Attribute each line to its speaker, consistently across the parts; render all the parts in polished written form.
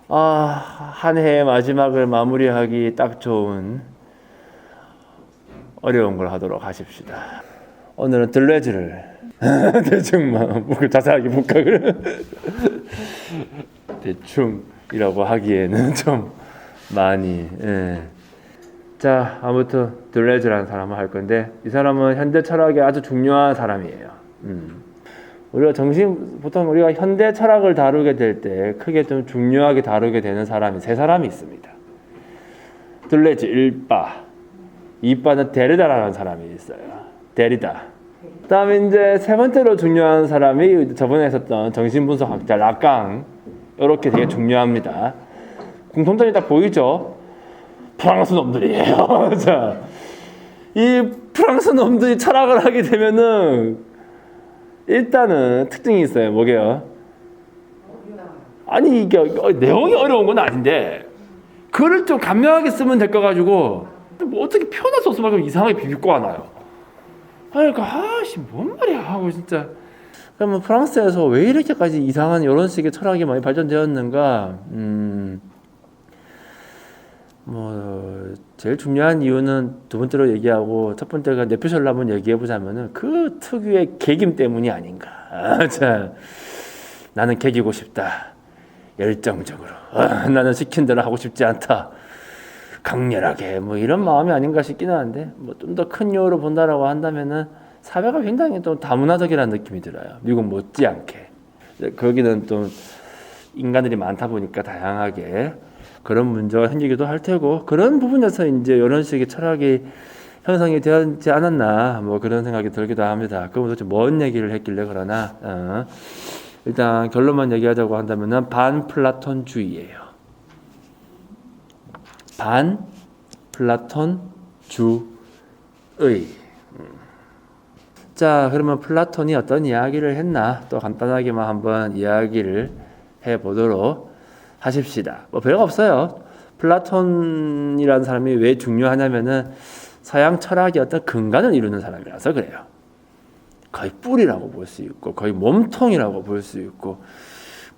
Speaker 1: 한 해의 마지막을 마무리하기 딱 좋은 어려운 걸 하도록 하십시다. 오늘은 들레즈를 대충 자세하게 볼까 그래? 대충이라고 하기에는 좀 많이. 자, 아무튼 들레즈라는 사람을 할 건데, 이 사람은 현대 철학에 아주 중요한 사람이에요. 보통 우리가 현대 철학을 다루게 될 때 크게 좀 중요하게 다루게 되는 사람이 세 사람이 있습니다. 들레즈 1바, 2바는 데리다라는 사람이 있어요. 데리다. 그다음에 이제 세 번째로 중요한 사람이 저번에 했었던 정신분석학자 라깡. 이렇게 되게 중요합니다. 공통점이 딱 보이죠? 프랑스 놈들이에요. 자, 이 프랑스 놈들이 철학을 하게 되면은 일단은 특징이 있어요. 뭐게요? 아니 이게 내용이 어려운 건 아닌데 글을 좀 간명하게 쓰면 될 거 가지고 뭐 어떻게 표현할 수 없으면 이상하게 비비고 하나요? 그러니까 뭔 말이야 하고 진짜. 그러면 프랑스에서 왜 이렇게까지 이상한 이런 식의 철학이 많이 발전되었는가? 제일 중요한 이유는 두 번째로 얘기하고 첫 번째가 뇌표절로 한번 얘기해 보자면은 그 특유의 개김 때문이 아닌가. 자, 나는 개기고 싶다. 열정적으로. 나는 시킨 대로 하고 싶지 않다. 강렬하게 이런 마음이 아닌가 싶기는 한데 좀 더 큰 요로 본다라고 한다면은 사회가 굉장히 좀 다문화적이라는 느낌이 들어요. 미국 못지않게. 거기는 좀 인간들이 많다 보니까 다양하게 그런 문제가 생기기도 할 테고 그런 부분에서 이제 이런 식의 철학이 형성이 되지 않았나 그런 생각이 들기도 합니다. 그럼 도대체 뭔 얘기를 했길래 그러나 일단 결론만 얘기하자고 한다면은 반플라톤주의예요. 반플라톤주의. 자, 그러면 플라톤이 어떤 이야기를 했나 또 간단하게만 한번 이야기를 해보도록 하십시다. 별거 없어요. 플라톤이라는 사람이 왜 중요하냐면은 서양 철학의 어떤 근간을 이루는 사람이라서 그래요. 거의 뿌리라고 볼 수 있고 거의 몸통이라고 볼 수 있고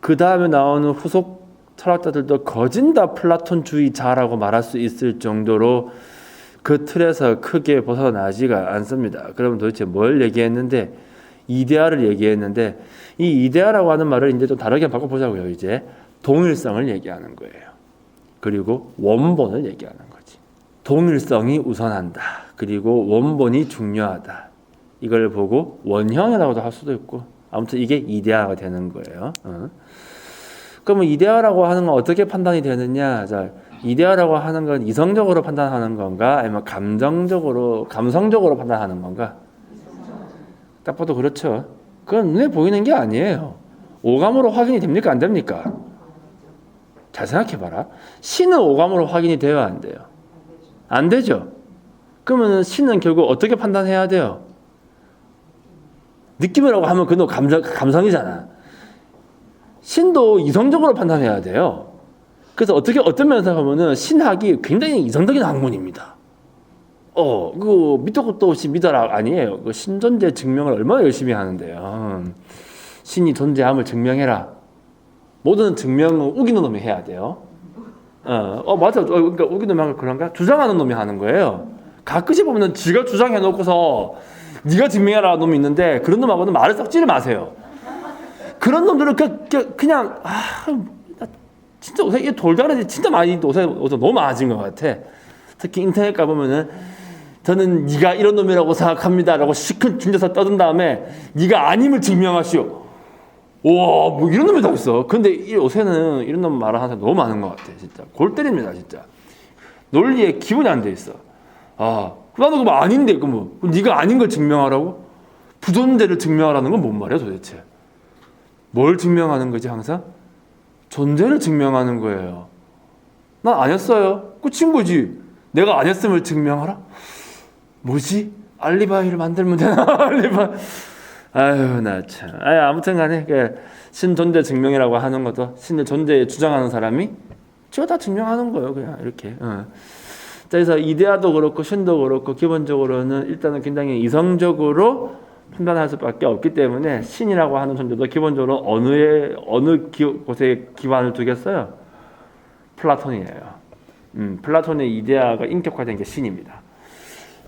Speaker 1: 그 다음에 나오는 후속 철학자들도 거진 다 플라톤주의자라고 말할 수 있을 정도로 그 틀에서 크게 벗어나지가 않습니다. 그러면 도대체 뭘 얘기했는데 이데아를 얘기했는데 이 이데아라고 하는 말을 이제 좀 다르게 바꿔보자고요. 이제 동일성을 얘기하는 거예요. 그리고 원본을 얘기하는 거지. 동일성이 우선한다. 그리고 원본이 중요하다. 이걸 보고 원형이라고도 할 수도 있고 아무튼 이게 이데아가 되는 거예요. 그러면 이데아라고 하는 건 어떻게 판단이 되느냐? 자, 이데아라고 하는 건 이성적으로 판단하는 건가? 아니면 감성적으로 판단하는 건가? 딱 봐도 그렇죠. 그건 눈에 보이는 게 아니에요. 오감으로 확인이 됩니까? 안 됩니까? 잘 생각해봐라. 신은 오감으로 확인이 돼요? 안 돼요? 안 되죠. 그러면 신은 결국 어떻게 판단해야 돼요? 느낌이라고 하면 그건 감성이잖아. 신도 이성적으로 판단해야 돼요. 그래서 어떤 면에서 보면은 신학이 굉장히 이성적인 학문입니다. 그 밑도 끝도 없이 믿어라 아니에요. 그 신존재 증명을 얼마나 열심히 하는데요. 신이 존재함을 증명해라. 모든 증명은 우기는 놈이 해야 돼요. 맞아. 그러니까 우기는 놈이 그런가? 주장하는 놈이 하는 거예요. 가끔씩 보면은 지가 주장해놓고서 네가 증명해라 놈이 있는데 그런 놈하고는 말을 섞지를 마세요. 그런 놈들은 그냥 진짜 요새 이 돌다리지 진짜 많이 요새 너무 많아진 것 같아. 특히 인터넷 가보면은 저는 네가 이런 놈이라고 생각합니다라고 시큰 준져서 떠든 다음에 네가 아님을 증명하시오. 와, 이런 놈이 다 있어. 근데 요새는 이런 놈 말을 하는 사람 너무 많은 것 같아. 진짜 골 때립니다. 진짜 논리에 기본이 안 돼 있어. 나는 그거 아닌데 그럼 네가 아닌 걸 증명하라고? 부존재를 증명하라는 건 뭔 말이야 도대체? 뭘 증명하는 거지 항상? 존재를 증명하는 거예요. 난 아니었어요. 끝인 거지. 내가 아니었음을 증명하라? 뭐지? 알리바이를 만들면 되나? 알리바이. 아유, 나 참. 아무튼 간에 신 존재 증명이라고 하는 것도 신의 존재에 주장하는 사람이 제가 다 증명하는 거예요. 그냥 이렇게. 그래서 이데아도 그렇고 신도 그렇고 기본적으로는 일단은 굉장히 이성적으로 판단할 수밖에 없기 때문에 신이라고 하는 존재도 기본적으로 어느 곳에 기반을 두겠어요? 플라톤이에요. 플라톤의 이데아가 인격화된 게 신입니다.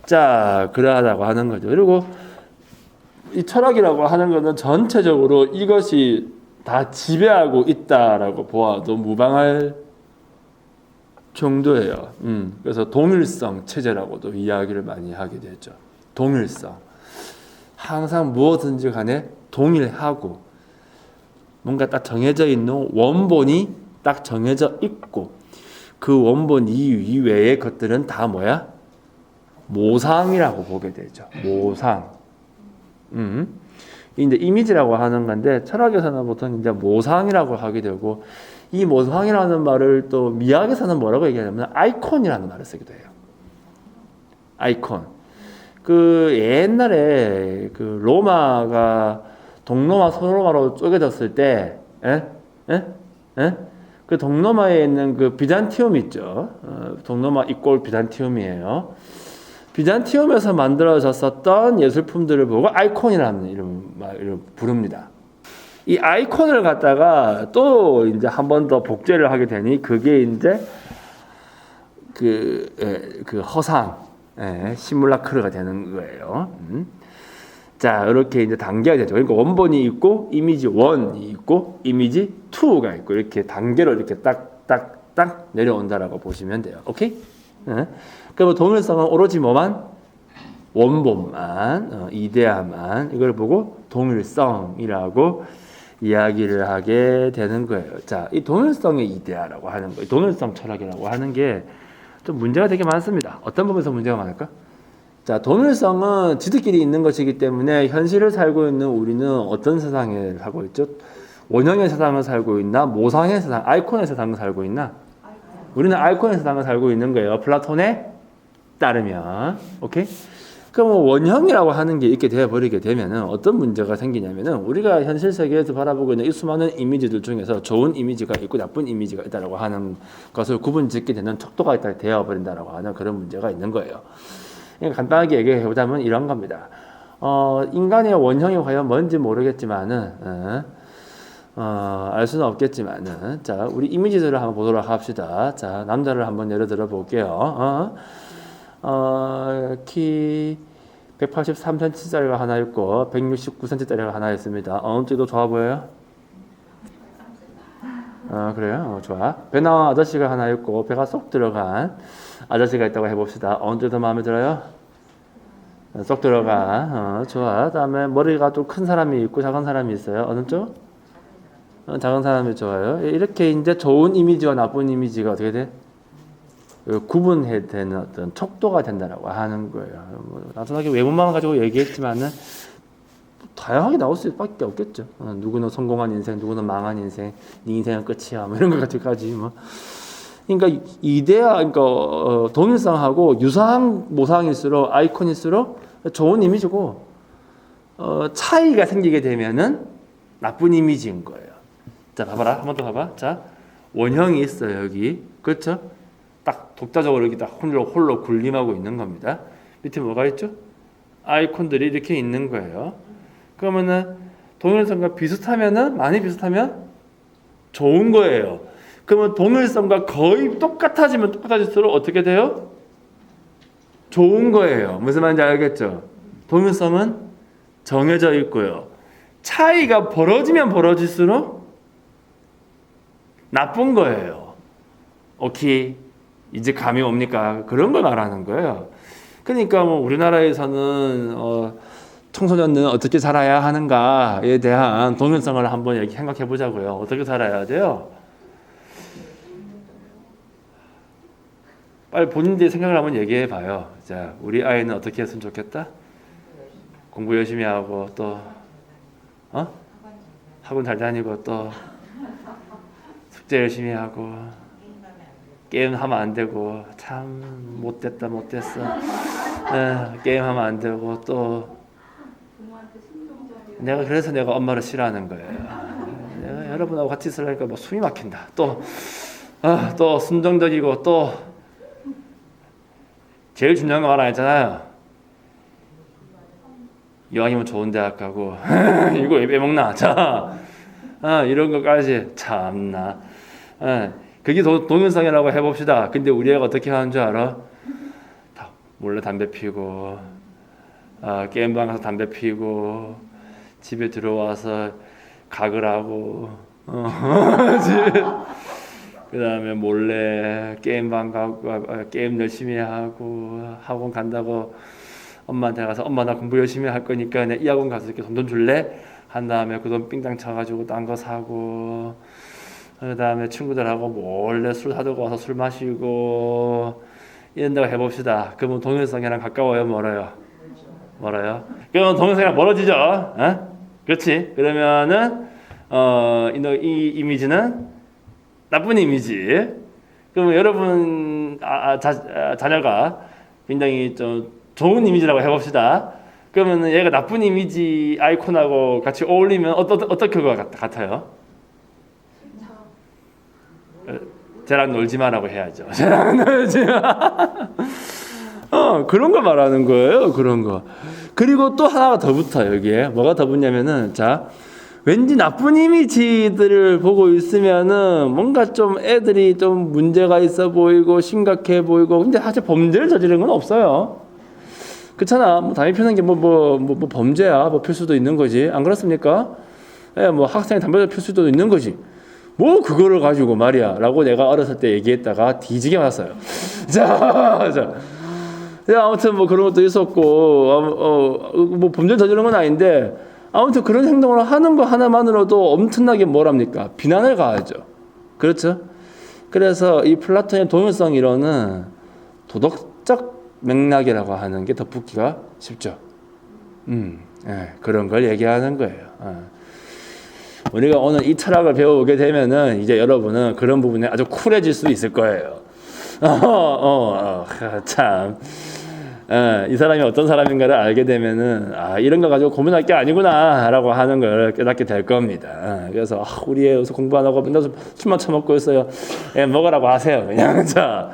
Speaker 1: 자, 그러하다고 하는 거죠. 그리고 이 철학이라고 하는 것은 전체적으로 이것이 다 지배하고 있다라고 보아도 무방할 정도예요. 그래서 동일성 체제라고도 이야기를 많이 하게 되죠. 동일성. 항상 무엇든지 간에 동일하고 뭔가 딱 정해져 있는 원본이 딱 정해져 있고 그 원본 이외의 것들은 다 뭐야? 모상이라고 보게 되죠. 모상. 이제 이미지라고 하는 건데 철학에서는 보통 이제 모상이라고 하게 되고 이 모상이라는 말을 또 미학에서는 뭐라고 얘기하냐면 아이콘이라는 말을 쓰기도 해요. 아이콘. 그 옛날에 그 로마가 동로마 서로마로 쪼개졌을 때, 그 동로마에 있는 그 비잔티움 있죠. 동로마 이꼴 비잔티움이에요. 비잔티움에서 만들어졌었던 예술품들을 보고 아이콘이라는 이름을 부릅니다. 이 아이콘을 갖다가 또 이제 한 번 더 복제를 하게 되니 그게 이제 그 허상, 시뮬라크르가 되는 거예요. 자, 이렇게 이제 단계가 되죠. 그러니까 원본이 있고 이미지 1이 있고 이미지 2가 있고 이렇게 단계로 이렇게 딱딱딱 내려온다라고 보시면 돼요. 오케이? 그럼 동일성은 오로지 뭐만? 원본만, 이데아만 이걸 보고 동일성이라고 이야기를 하게 되는 거예요. 자, 이 동일성의 이데아라고 하는 거, 동일성 철학이라고 하는 게 좀 문제가 되게 많습니다. 어떤 부분에서 문제가 많을까? 자, 동일성은 지들끼리 있는 것이기 때문에 현실을 살고 있는 우리는 어떤 세상에 살고 있죠? 원형의 세상을 살고 있나? 모상의 세상, 아이콘의 세상을 살고 있나? 우리는 아이콘의 세상을 살고 있는 거예요. 플라톤에 따르면. 오케이? 그럼 원형이라고 하는 게 있게 되어버리게 되면은 어떤 문제가 생기냐면은 우리가 현실 세계에서 바라보고 있는 이 수많은 이미지들 중에서 좋은 이미지가 있고 나쁜 이미지가 있다라고 하는 것을 구분짓게 되는 척도가 있다 되어버린다라고 하는 그런 문제가 있는 거예요. 그러니까 간단하게 얘기해 보자면 이런 겁니다. 인간의 원형이 과연 뭔지 모르겠지만은 알 수는 없겠지만은 자, 우리 이미지들을 한번 보도록 합시다. 자, 남자를 한번 예를 들어 볼게요. 키 183cm짜리가 하나 있고 169cm짜리가 하나 있습니다. 어느 쪽이 더 좋아 보여요? 그래요? 좋아. 배 나온 아저씨가 하나 있고 배가 쏙 들어간 아저씨가 있다고 해봅시다. 어느 쪽이 더 마음에 들어요? 쏙 들어가. 좋아. 다음에 머리가 좀 큰 사람이 있고 작은 사람이 있어요. 어느 쪽? 작은 사람이 좋아요. 이렇게 이제 좋은 이미지와 나쁜 이미지가 어떻게 돼? 구분해야 되는 어떤 척도가 된다라고 하는 거예요. 단순하게 외모만 가지고 얘기했지만은 다양하게 나올 수밖에 없겠죠. 누구는 성공한 인생, 누구는 망한 인생, 네 인생은 끝이야. 뭐 이런 것까지 뭐. 그러니까 이데아, 그러니까 동일성하고 유사한 모상일수록 아이콘일수록 좋은 이미지고 차이가 생기게 되면은 나쁜 이미지인 거예요. 자, 봐봐라, 한 번 더 봐봐. 자, 원형이 있어요 여기, 그렇죠? 딱 독자적으로 이렇게 딱 홀로 군림하고 있는 겁니다. 밑에 뭐가 있죠? 아이콘들이 이렇게 있는 거예요. 그러면은 동일성과 비슷하면은 많이 비슷하면 좋은 거예요. 그러면 동일성과 거의 똑같아지면 똑같아질수록 어떻게 돼요? 좋은 거예요. 무슨 말인지 알겠죠? 동일성은 정해져 있고요. 차이가 벌어지면 벌어질수록 나쁜 거예요. 오케이. 이제 감이 옵니까? 그런 걸 말하는 거예요. 그러니까 뭐 우리나라에서는 청소년은 어떻게 살아야 하는가에 대한 동일성을 한번 생각해 보자고요. 어떻게 살아야 돼요? 빨리 본인들의 생각을 한번 얘기해 봐요. 자, 우리 아이는 어떻게 했으면 좋겠다? 공부 열심히 하고 또 학원 잘 다니고 또 숙제 열심히 하고 게임하면 안 되고 참 못됐어. 게임하면 안 되고 또 그래서 내가 엄마를 싫어하는 거예요. 내가 여러분하고 같이 있으려니까 뭐 숨이 막힌다. 또 순정적이고 또 제일 중요한 거 말 안 했잖아요. 이왕이면 좋은 대학 가고 이거 왜 먹나? 자, 이런 것까지 참나. 그게 동일성이라고 해봅시다. 근데 우리 애가 어떻게 하는 줄 알아? 몰래 담배 피고, 게임방 가서 담배 피고, 집에 들어와서 각을 하고, 그 다음에 몰래 게임방 가고, 게임 열심히 하고, 학원 간다고 엄마한테 가서 엄마 나 공부 열심히 할 거니까 내 이 학원 가서 이렇게 돈 줄래? 한 다음에 그 돈 삥땅 쳐가지고 딴 거 사고, 그 다음에 친구들하고 몰래 술 사들고 와서 술 마시고 이런다고 해봅시다. 그러면 동일성이랑 가까워요, 멀어요? 멀어요. 그러면 동일성이랑 멀어지죠. 그렇지? 그러면은 이 이미지는 나쁜 이미지. 그러면 여러분 자녀가 굉장히 좀 좋은 이미지라고 해봅시다. 그러면 얘가 나쁜 이미지 아이콘하고 같이 어울리면 어떻게 같아요? 쟤랑 놀지 마라고 해야죠. 쟤랑 놀지 마. 그런 거 말하는 거예요. 그런 거. 그리고 또 하나가 더 붙어요. 여기에 뭐가 더 붙냐면은 자, 왠지 나쁜 이미지들을 보고 있으면은 뭔가 좀 애들이 좀 문제가 있어 보이고 심각해 보이고, 근데 사실 범죄를 저지른 건 없어요. 그렇잖아. 뭐 담배 피우는 게 뭐 범죄야. 뭐 필 수도 있는 거지. 안 그렇습니까? 예, 뭐 학생이 담배를 필 수도 있는 거지. 뭐 그거를 가지고 말이야 라고 내가 어렸을 때 얘기했다가 뒤지게 맞았어요. 자, 아무튼 뭐 그런 것도 있었고, 뭐 범죄를 저지른 건 아닌데, 아무튼 그런 행동을 하는 거 하나만으로도 엄청나게 뭐랍니까? 비난을 가하죠. 그렇죠? 그래서 이 플라톤의 동일성 이론은 도덕적 맥락이라고 하는 게 더 붙기가 쉽죠. 그런 걸 얘기하는 거예요. 우리가 오늘 이 철학을 배워오게 되면은 이제 여러분은 그런 부분에 아주 쿨해질 수 있을 거예요. 참. 이 사람이 어떤 사람인가를 알게 되면은 이런 거 가지고 고민할 게 아니구나라고 하는 걸 깨닫게 될 겁니다. 그래서 우리 애 여기서 공부 안 하고 맨날 술만 처먹고 있어요. 먹으라고 하세요. 그냥 자.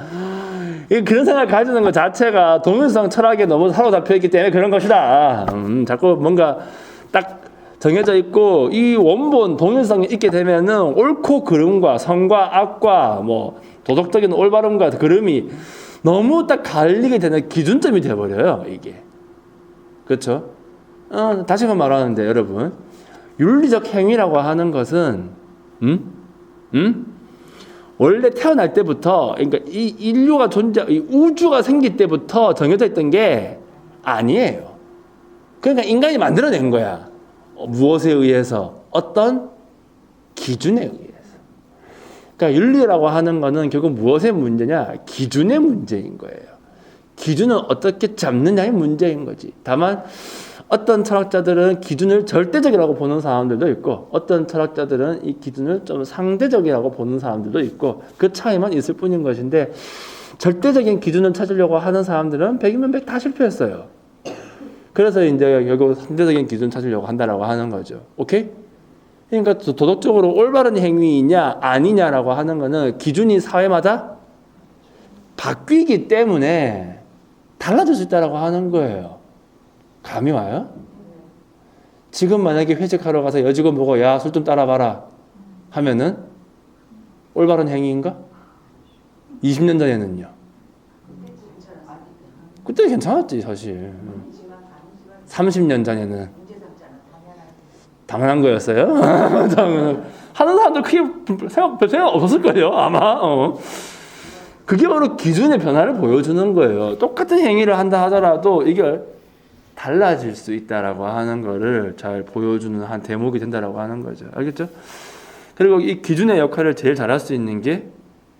Speaker 1: 그런 생각 가지는 것 자체가 동일성 철학에 너무 사로잡혀 있기 때문에 그런 것이다. 자꾸 뭔가 딱 정해져 있고, 이 원본 동일성이 있게 되면은 옳고 그름과 선과 악과 뭐 도덕적인 올바름과 그름이 너무 딱 갈리게 되는 기준점이 되어버려요, 이게. 그렇죠? 다시 한번 말하는데 여러분, 윤리적 행위라고 하는 것은 원래 태어날 때부터, 그러니까 이 인류가 이 우주가 생길 때부터 정해져 있던 게 아니에요. 그러니까 인간이 만들어낸 거야. 무엇에 의해서? 어떤 기준에 의해서. 그러니까 윤리라고 하는 거는 결국 무엇의 문제냐? 기준의 문제인 거예요. 기준은 어떻게 잡느냐의 문제인 거지. 다만 어떤 철학자들은 기준을 절대적이라고 보는 사람들도 있고, 어떤 철학자들은 이 기준을 좀 상대적이라고 보는 사람들도 있고, 그 차이만 있을 뿐인 것인데, 절대적인 기준을 찾으려고 하는 사람들은 100이면 100 다 실패했어요. 그래서 이제 결국 상대적인 기준 찾으려고 한다라고 하는 거죠. 오케이? 그러니까 도덕적으로 올바른 행위이냐 아니냐라고 하는 거는 기준이 사회마다 바뀌기 때문에 달라질 수 있다라고 하는 거예요. 감이 와요? 지금 만약에 회식하러 가서 여직원 보고 야, 술 좀 따라봐라 하면은 올바른 행위인가? 20년 전에는요. 그때 괜찮았지 사실. 30년 전에는 당연한 거였어요. 하는 사람들 크게 별 생각 없었을 거예요 아마. 그게 바로 기준의 변화를 보여주는 거예요. 똑같은 행위를 한다 하더라도 이게 달라질 수 있다라고 하는 거를 잘 보여주는 한 대목이 된다라고 하는 거죠. 알겠죠? 그리고 이 기준의 역할을 제일 잘할 수 있는 게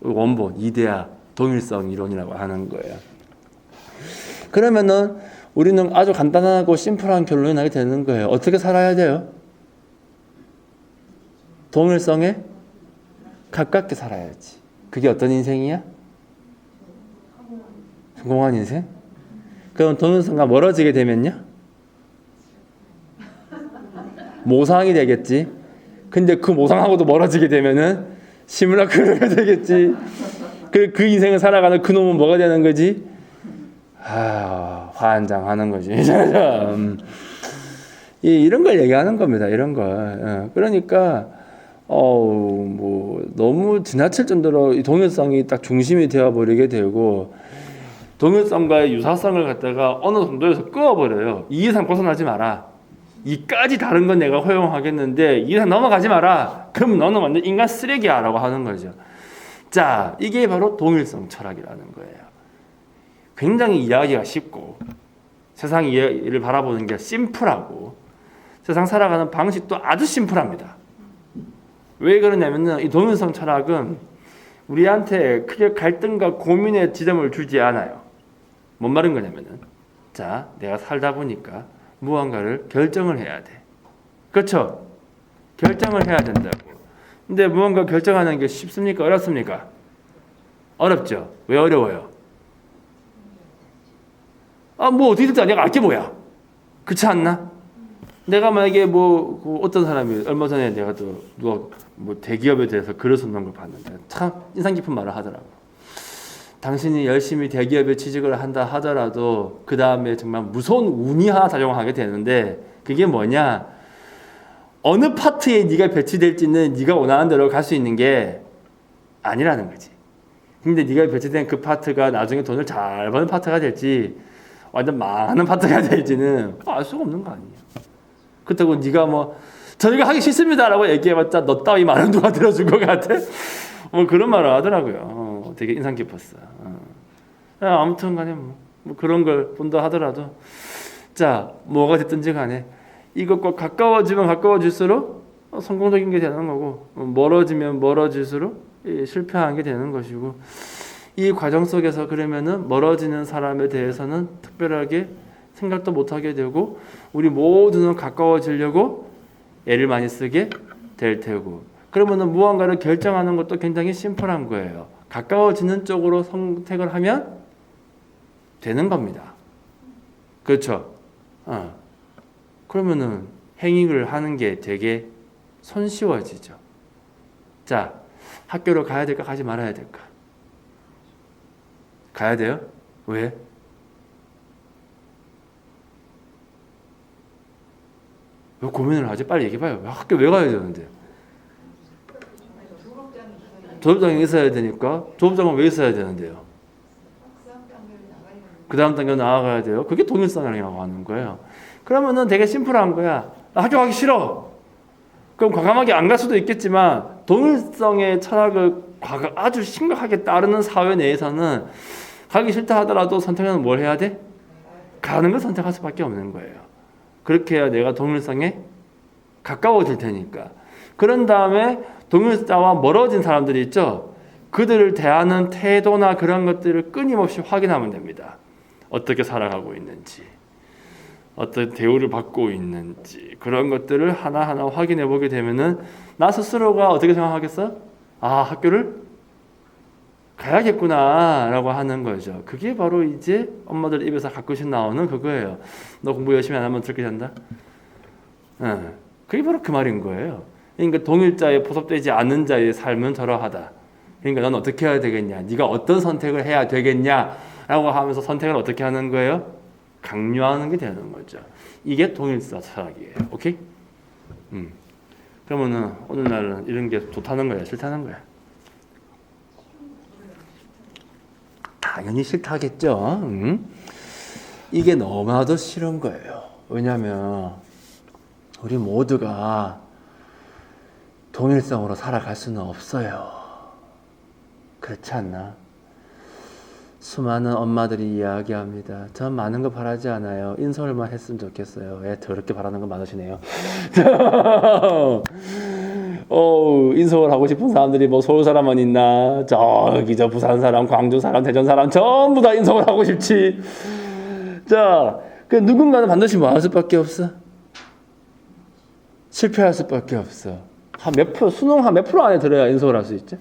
Speaker 1: 원본, 이데아, 동일성 이론이라고 하는 거예요. 그러면은 우리는 아주 간단하고 심플한 결론이 나게 되는 거예요. 어떻게 살아야 돼요? 동일성에 가깝게 살아야지. 그게 어떤 인생이야? 성공한 인생? 그럼 동일성과 멀어지게 되면요? 모상이 되겠지. 근데 그 모상하고도 멀어지게 되면은 시뮬라크가 되겠지. 그 인생을 살아가는 그 놈은 뭐가 되는 거지? 화한장하는 거지. 이런 걸 얘기하는 겁니다. 이런 걸. 그러니까 뭐 너무 지나칠 정도로 이 동일성이 딱 중심이 되어 버리게 되고 동일성과의 유사성을 갖다가 어느 정도에서 끄어버려요. 이 이상 벗어나지 마라. 이까지 다른 건 내가 허용하겠는데 이 이상 넘어가지 마라. 그럼 너는 완전 인간 쓰레기야 라고 하는 거죠. 자, 이게 바로 동일성 철학이라는 거예요. 굉장히 이해하기가 쉽고 세상 이해를 바라보는 게 심플하고 세상 살아가는 방식도 아주 심플합니다. 왜 그러냐면은 이 동일성 철학은 우리한테 크게 갈등과 고민의 지점을 주지 않아요. 뭔 말인 거냐면은 자, 내가 살다 보니까 무언가를 결정을 해야 돼. 그렇죠? 결정을 해야 된다고. 근데 무언가 결정하는 게 쉽습니까? 어렵습니까? 어렵죠. 왜 어려워요? 뭐 어떻게 될지 내가 알게 뭐야. 그렇지 않나? 내가 만약에 뭐 어떤 사람이 얼마 전에 내가 또 누가 뭐 대기업에 대해서 글을 썼는 걸 봤는데 참 인상 깊은 말을 하더라고. 당신이 열심히 대기업에 취직을 한다 하더라도 그 다음에 정말 무서운 운이 하나 작용하게 되는데 그게 뭐냐? 어느 파트에 네가 배치될지는 네가 원하는 대로 갈 수 있는 게 아니라는 거지. 근데 네가 배치된 그 파트가 나중에 돈을 잘 버는 파트가 될지 완전 망하는 파트가 될지는 알 수가 없는 거 아니에요. 그렇다고 네가 뭐 저희가 하기 싫습니다라고 얘기해봤자 너 따위 말은 누가 들어줄 것 같아? 뭐 그런 말을 하더라고요. 되게 인상 깊었어. 아무튼 간에 뭐 그런 걸 본다 하더라도 자 뭐가 됐든지 간에 이것과 가까워지면 가까워질수록 성공적인 게 되는 거고 멀어지면 멀어질수록 실패한 게 되는 것이고 이 과정 속에서 그러면은 멀어지는 사람에 대해서는 특별하게 생각도 못하게 되고 우리 모두는 가까워지려고 애를 많이 쓰게 될 테고 그러면은 무언가를 결정하는 것도 굉장히 심플한 거예요. 가까워지는 쪽으로 선택을 하면 되는 겁니다. 그렇죠? 그러면은 행위를 하는 게 되게 손쉬워지죠. 자, 학교를 가야 될까 가지 말아야 될까? 가야 돼요? 왜? 왜 고민을 하지? 빨리 얘기해봐요. 학교 왜 가야 되는데? 졸업장이 있어야 되니까. 졸업장은 왜 있어야 되는데요? 그 다음 단계 나아가야 돼요. 그게 동일성이라고 하는 거예요. 그러면은 되게 심플한 거야. 나 학교 가기 싫어. 그럼 과감하게 안 갈 수도 있겠지만 동일성의 철학을 아주 심각하게 따르는 사회 내에서는 가기 싫다 하더라도 선택은 뭘 해야 돼? 가는 걸 선택할 수밖에 없는 거예요. 그렇게 해야 내가 동일성에 가까워질 테니까. 그런 다음에 동일자와 멀어진 사람들이 있죠. 그들을 대하는 태도나 그런 것들을 끊임없이 확인하면 됩니다. 어떻게 살아가고 있는지, 어떤 대우를 받고 있는지 그런 것들을 하나하나 확인해 보게 되면은 나 스스로가 어떻게 생각하겠어? 학교를 가야겠구나 라고 하는 거죠. 그게 바로 이제 엄마들 입에서 가끔씩 나오는 그거예요. 너 공부 열심히 안 하면 어떻게 된다? 그게 바로 그 말인 거예요. 그러니까 동일자에 포섭되지 않는 자의 삶은 저러하다. 그러니까 넌 어떻게 해야 되겠냐? 네가 어떤 선택을 해야 되겠냐? 라고 하면서 선택을 어떻게 하는 거예요? 강요하는 게 되는 거죠. 이게 동일사 철학이에요. 오케이? 그러면은 오늘날은 이런 게 좋다는 거야? 싫다는 거야? 당연히 싫다겠죠. 이게 너무나도 싫은 거예요. 왜냐하면 우리 모두가 동일성으로 살아갈 수는 없어요. 그렇지 않나? 수많은 엄마들이 이야기합니다. 전 많은 거 바라지 않아요. 인서울만 했으면 좋겠어요. 더럽게 바라는 거 많으시네요. 인서울 하고 싶은 사람들이 뭐 서울 사람만 있나? 저기 저 부산 사람, 광주 사람, 대전 사람 전부 다 인서울 하고 싶지. 자, 그 누군가는 반드시 뭐 할 수밖에 없어. 실패할 수밖에 없어. 한 몇 프로, 수능 한 몇 프로 안에 들어야 인서울 할 수 있지?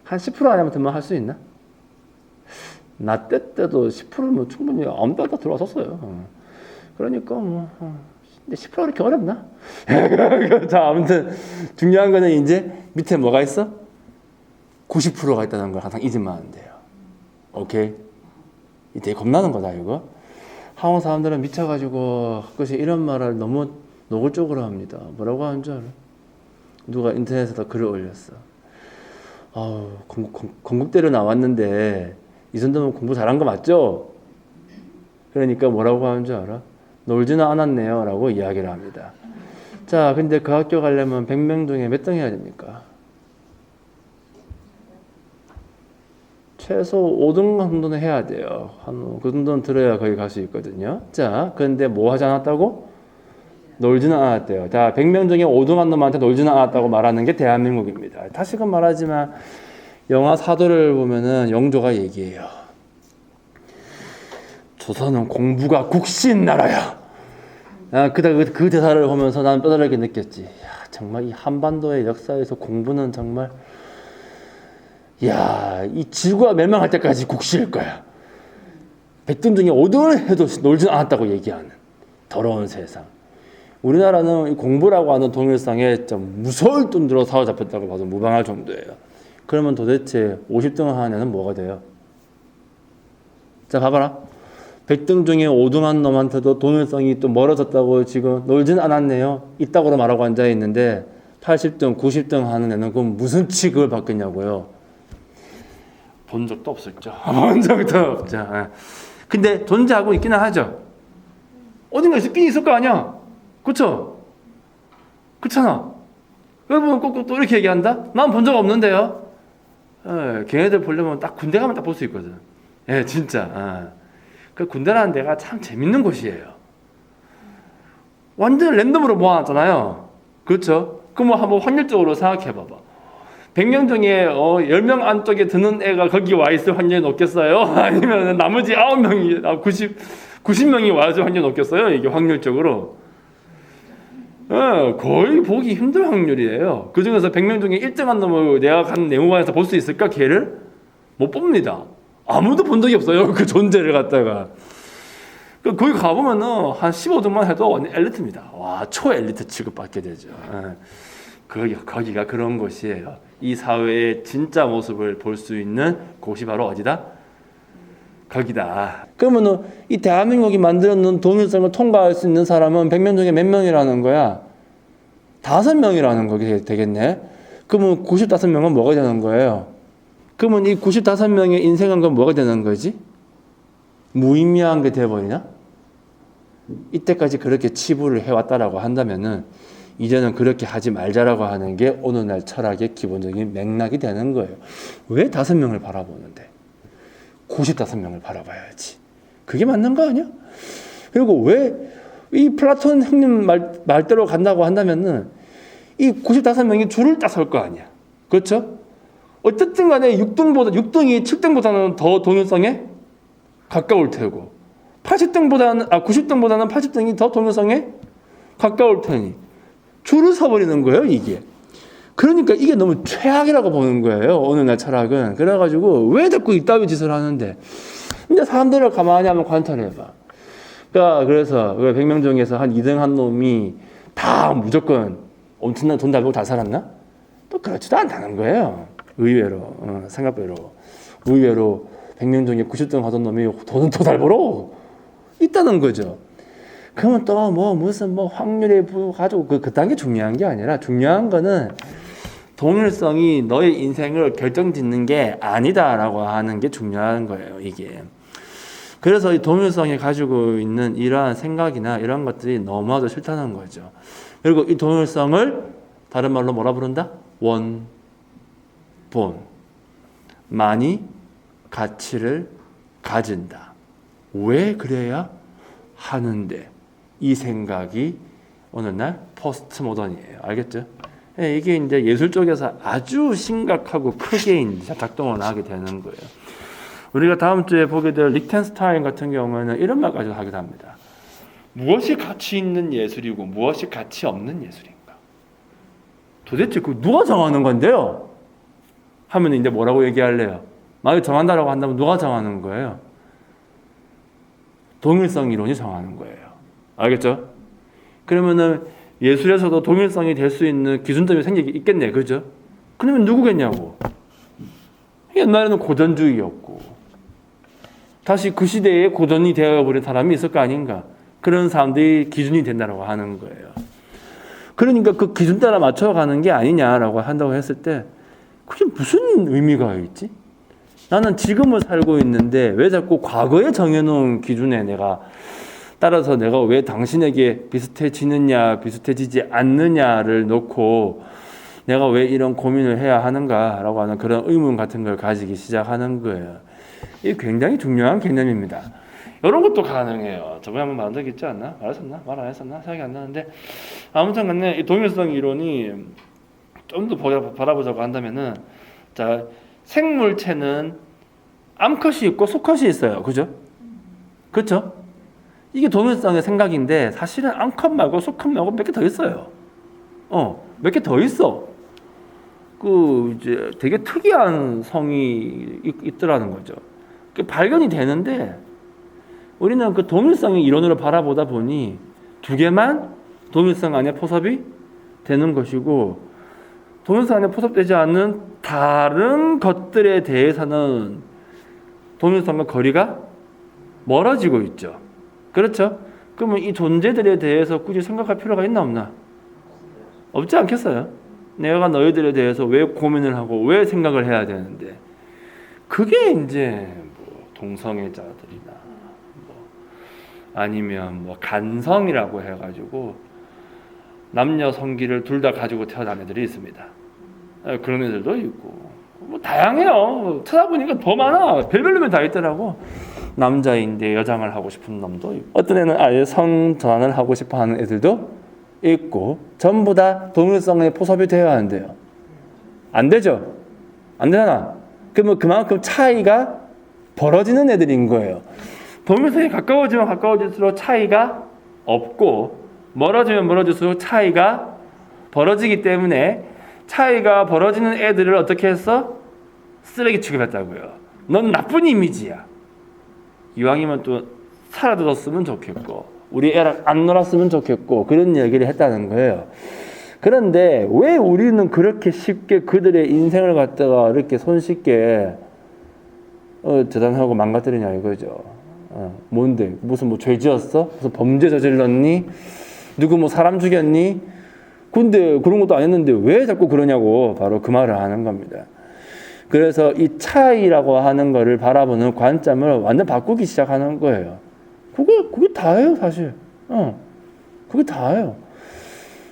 Speaker 1: 한 10% 안에만 들면 할 수 있나? 나 때도 10%면 충분히 아무 데나 들어왔었어요. 그러니까 뭐 근데 10%가 그렇게 어렵나? 자, 아무튼 중요한 거는 이제 밑에 뭐가 있어? 90%가 있다는 걸 항상 잊으면 안 돼요. 오케이? 이 되게 겁나는 거다 이거. 한국 사람들은 미쳐가지고 그것이 이런 말을 너무 노골적으로 합니다. 뭐라고 하는 줄 알아? 누가 인터넷에다 글을 올렸어. 건국대로 나왔는데 이 정도면 공부 잘한 거 맞죠? 그러니까 뭐라고 하는 줄 알아? 놀지는 않았네요 라고 이야기를 합니다. 자, 근데 그 학교 가려면 100명 중에 몇 등 해야 됩니까? 최소 5등 정도는 해야 돼요. 그 정도는 들어야 거기 갈 수 있거든요. 자, 그런데 뭐 하지 않았다고? 놀지는 않았대요. 자, 100명 중에 5등 한 놈한테 놀지는 않았다고 말하는 게 대한민국입니다. 다시금 말하지만 영화 사도를 보면은 영조가 얘기해요. 조선은 공부가 국시인 나라야. 그 대사를 보면서 나는 뼈다르게 느꼈지. 야, 정말 이 한반도의 역사에서 공부는 정말 이 지구가 멸망할 때까지 국시일 거야. 100등 중에 5등을 해도 놀지는 않았다고 얘기하는 더러운 세상. 우리나라는 공부라고 하는 동일성에 좀 무서울 정도로 사로잡혔다고 봐도 무방할 정도예요. 그러면 도대체 50등 하는 애는 뭐가 돼요? 자, 봐봐라. 100등 중에 5등 한 놈한테도 동일성이 또 멀어졌다고 지금 놀진 않았네요. 이따구로 말하고 앉아있는데 80등, 90등 하는 애는 그럼 무슨 취급을 받겠냐고요? 본 적도 없었죠. 본 적도 없죠. 근데 존재하고 있기는 하죠. 어딘가 있긴 있을 거 아니야. 그쵸? 그렇잖아. 여러분 꼭 또 이렇게 얘기한다? 난 본 적 없는데요. 걔네들 보려면 딱 군대 가면 딱 볼 수 있거든. 진짜. 그 군대라는 데가 참 재밌는 곳이에요. 완전 랜덤으로 모아놨잖아요. 그렇죠? 그럼 한번 확률적으로 생각해봐봐. 100명 중에 10명 안쪽에 드는 애가 거기 와 있을 확률이 높겠어요? 아니면 나머지 9명이 90명이 와 있을 확률이 높겠어요? 이게 확률적으로. 거의 보기 힘든 확률이에요. 그 중에서 100명 중에 1등한 놈을 내가 간 내무반에서 볼 수 있을까? 걔를? 못 봅니다. 아무도 본 적이 없어요. 그 존재를 갖다가. 거기 가보면은 한 15등만 해도 완전 엘리트입니다. 와, 초엘리트 취급받게 되죠. 거기가 그런 곳이에요. 이 사회의 진짜 모습을 볼 수 있는 곳이 바로 어디다? 거기다. 그러면은 이 대한민국이 만들어놓은 동일성을 통과할 수 있는 사람은 100명 중에 몇 명이라는 거야? 5명이라는 거게 되겠네. 그러면 95명은 뭐가 되는 거예요? 그러면 이 95명의 인생은 그럼 뭐가 되는 거지? 무의미한 게 되어버리나? 이때까지 그렇게 치부를 해왔다라고 한다면은 이제는 그렇게 하지 말자라고 하는 게 오늘날 철학의 기본적인 맥락이 되는 거예요. 왜 5명을 바라보는데? 95명을 바라봐야지. 그게 맞는 거 아니야? 그리고 왜 이 플라톤 형님 말대로 간다고 한다면은 이 95명이 줄을 딱 설 거 아니야. 그렇죠? 어쨌든 간에 6등이 7등보다는 더 동일성에 가까울 테고 90등보다는 80등이 더 동일성에 가까울 테니 줄을 서버리는 거예요, 이게. 그러니까 이게 너무 최악이라고 보는 거예요, 오늘날 철학은. 그래가지고 왜 자꾸 이따위 짓을 하는데. 근데 사람들을 가만히 한번 관찰해봐. 그러니까 그래서 100명 중에서 한 2등 한 놈이 다 무조건 엄청난 돈 잘 벌고 잘 살았나? 또 그렇지도 않다는 거예요. 의외로 생각외로 100명 중에 90등 하던 놈이 돈은 더 잘 벌어 있다는 거죠. 그러면 또 무슨 확률에 가지고 그딴 게 중요한 게 아니라 중요한 거는 동일성이 너의 인생을 결정짓는 게 아니다라고 하는 게 중요한 거예요, 이게. 그래서 이 동일성이 가지고 있는 이러한 생각이나 이런 것들이 너무나도 싫다는 거죠. 그리고 이 동일성을 다른 말로 뭐라 부른다? 원, 본, 많이 가치를 가진다. 왜 그래야 하는데 이 생각이 오늘날 포스트 모던이에요. 알겠죠? 이게 이제 예술 쪽에서 아주 심각하고 크게 이제 작동을 하게 되는 거예요. 우리가 다음 주에 보게 될 리히텐슈타인 같은 경우에는 이런 말까지 하기도 합니다. 무엇이 가치 있는 예술이고 무엇이 가치 없는 예술인가? 도대체 그 누가 정하는 건데요? 하면 이제 뭐라고 얘기할래요? 만약에 정한다라고 한다면 누가 정하는 거예요? 동일성 이론이 정하는 거예요. 알겠죠? 그러면은 예술에서도 동일성이 될 수 있는 기준점이 있겠네, 그죠? 그러면 누구겠냐고? 옛날에는 고전주의였고 다시 그 시대에 고전이 되어버린 사람이 있을 거 아닌가? 그런 사람들이 기준이 된다고 하는 거예요. 그러니까 그 기준 따라 맞춰가는 게 아니냐라고 한다고 했을 때 그게 무슨 의미가 있지? 나는 지금을 살고 있는데 왜 자꾸 과거에 정해놓은 기준에 내가 따라서 내가 왜 당신에게 비슷해지느냐 비슷해지지 않느냐를 놓고 내가 왜 이런 고민을 해야 하는가라고 하는 그런 의문 같은 걸 가지기 시작하는 거예요. 이게 굉장히 중요한 개념입니다. 이런 것도 가능해요. 저번에 한번 말한 적 있지 않나? 말했었나? 말 안 했었나? 생각이 안 나는데 아무튼 간에 이 동일성 이론이 좀 더 바라보자고 한다면은 자, 생물체는 암컷이 있고 수컷이 있어요. 그죠? 그렇죠? 이게 동일성의 생각인데 사실은 암컷 말고 수컷 말고 몇 개 더 있어요. 몇 개 더 있어. 그 이제 되게 특이한 성이 있더라는 거죠. 발견이 되는데 우리는 그 동일성의 이론으로 바라보다 보니 두 개만 동일성 안에 포섭이 되는 것이고 동일성 안에 포섭되지 않는 다른 것들에 대해서는 동일성과 거리가 멀어지고 있죠. 그렇죠? 그러면 이 존재들에 대해서 굳이 생각할 필요가 있나 없나? 없지 않겠어요? 내가 너희들에 대해서 왜 고민을 하고 왜 생각을 해야 되는데 그게 이제 뭐 동성애자들이나 뭐 아니면 뭐 간성이라고 해가지고 남녀 성기를 둘 다 가지고 태어난 애들이 있습니다. 그런 애들도 있고 뭐 다양해요. 찾아보니까 더 많아. 별별 놈이 다 있더라고. 남자인데 여장을 하고 싶은 놈도 있고 어떤 애는 아예 성전환을 하고 싶어하는 애들도 있고 전부 다 동일성에 포섭이 되어야 한대요. 안 되죠? 안 되잖아. 그러면 그만큼 차이가 벌어지는 애들인 거예요. 동일성이 가까워지면 가까워질수록 차이가 없고 멀어지면 멀어질수록 차이가 벌어지기 때문에 차이가 벌어지는 애들을 어떻게 했어? 쓰레기 취급했다고요. 넌 나쁜 이미지야. 이왕이면 또 살아들었으면 좋겠고 우리 애랑 안 놀았으면 좋겠고 그런 얘기를 했다는 거예요. 그런데 왜 우리는 그렇게 쉽게 그들의 인생을 갖다가 이렇게 손쉽게 재단하고 망가뜨리냐 이거죠. 뭔데? 무슨 뭐 죄 지었어? 무슨 범죄 저질렀니? 누구 뭐 사람 죽였니? 근데 그런 것도 안 했는데 왜 자꾸 그러냐고 바로 그 말을 하는 겁니다. 그래서 이 차이라고 하는 거를 바라보는 관점을 완전 바꾸기 시작하는 거예요. 그게 다예요, 사실. 그게 다예요.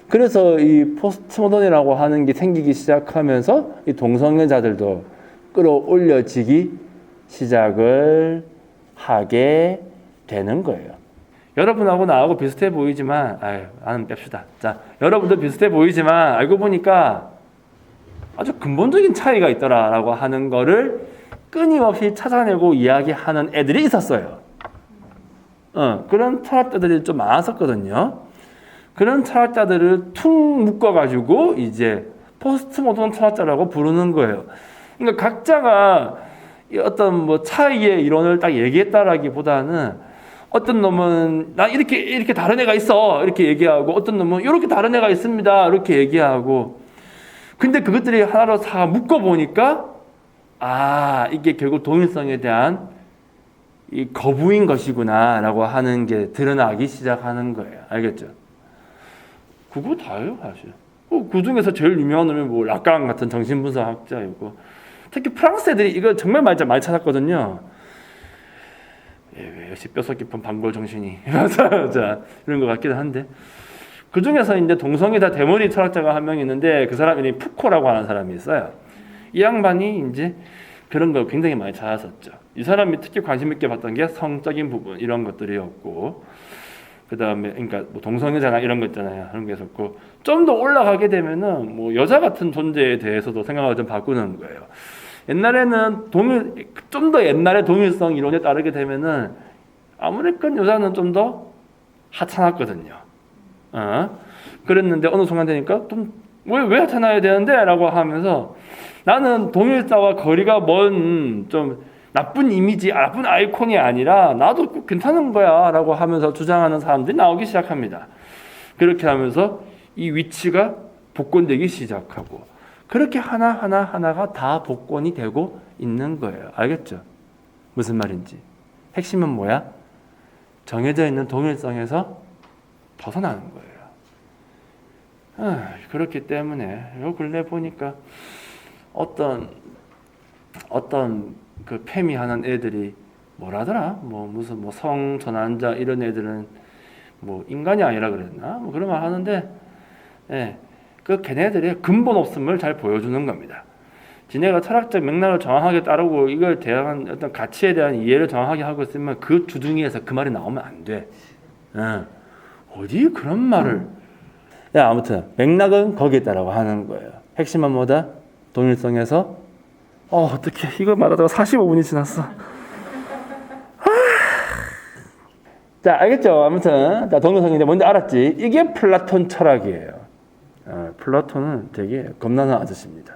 Speaker 1: 그래서 이 포스트 모던이라고 하는 게 생기기 시작하면서 이 동성애자들도 끌어올려지기 시작을 하게 되는 거예요. 여러분하고 나하고 비슷해 보이지만, 나는 뺍시다. 자, 여러분도 비슷해 보이지만 알고 보니까 아주 근본적인 차이가 있더라라고 하는 거를 끊임없이 찾아내고 이야기하는 애들이 있었어요. 그런 철학자들이 좀 많았었거든요. 그런 철학자들을 퉁 묶어가지고 이제 포스트 모던 철학자라고 부르는 거예요. 그러니까 각자가 어떤 뭐 차이의 이론을 딱 얘기했다라기보다는 어떤 놈은 나 이렇게 다른 애가 있어 이렇게 얘기하고 어떤 놈은 이렇게 다른 애가 있습니다 이렇게 얘기하고 근데 그것들이 하나로 다 묶어 보니까 이게 결국 동일성에 대한 이 거부인 것이구나라고 하는 게 드러나기 시작하는 거예요. 알겠죠? 그거 다예요, 사실. 그 중에서 제일 유명한 놈이 뭐 라칸 같은 정신분석학자이고, 특히 프랑스 애들이 이거 정말 많이 찾았거든요. 역시 뼛속 깊은 반골 정신이 자, 이런 것 같기도 한데, 그 중에서 이제 동성애자 대머리 철학자가 한 명 있는데 그 사람 이름이 푸코라고 하는 사람이 있어요. 이 양반이 이제 그런 걸 굉장히 많이 찾았었죠. 이 사람이 특히 관심 있게 봤던 게 성적인 부분 이런 것들이었고 그 다음에 그러니까 뭐 동성애자나 이런 거 있잖아요. 그런 게 있었고 좀 더 올라가게 되면은 뭐 여자 같은 존재에 대해서도 생각을 좀 바꾸는 거예요. 옛날에는 좀 더 옛날의 동일성 이론에 따르게 되면은 아메리칸 여자는 좀 더 하찮았거든요. 그랬는데 어느 순간 되니까 좀 왜 하찮아야 되는데? 라고 하면서 나는 동일자와 거리가 먼 좀 나쁜 이미지, 나쁜 아이콘이 아니라 나도 괜찮은 거야 라고 하면서 주장하는 사람들이 나오기 시작합니다. 그렇게 하면서 이 위치가 복권되기 시작하고 그렇게 하나가 다 복권이 되고 있는 거예요. 알겠죠? 무슨 말인지. 핵심은 뭐야? 정해져 있는 동일성에서 벗어나는 거예요. 그렇기 때문에 요 근래 보니까 어떤 그 페미하는 애들이 뭐라더라? 뭐 무슨 뭐 성전환자 이런 애들은 뭐 인간이 아니라 그랬나? 뭐 그런 말 하는데, 예, 그 걔네들의 근본 없음을 잘 보여주는 겁니다. 지네가 철학적 맥락을 정확하게 따르고 이걸 대한 어떤 가치에 대한 이해를 정확하게 하고 있으면 그 주둥이에서 그 말이 나오면 안 돼. 어디 그런 말을. 야, 아무튼 맥락은 거기에 따라고 하는 거예요. 핵심은 뭐다? 동일성에서. 어떡해, 이거 말하다가 45분이 지났어. 자, 알겠죠? 아무튼 자, 동일성인데 뭔지 알았지? 이게 플라톤 철학이에요. 플라톤은 되게 겁나는 아저씨입니다.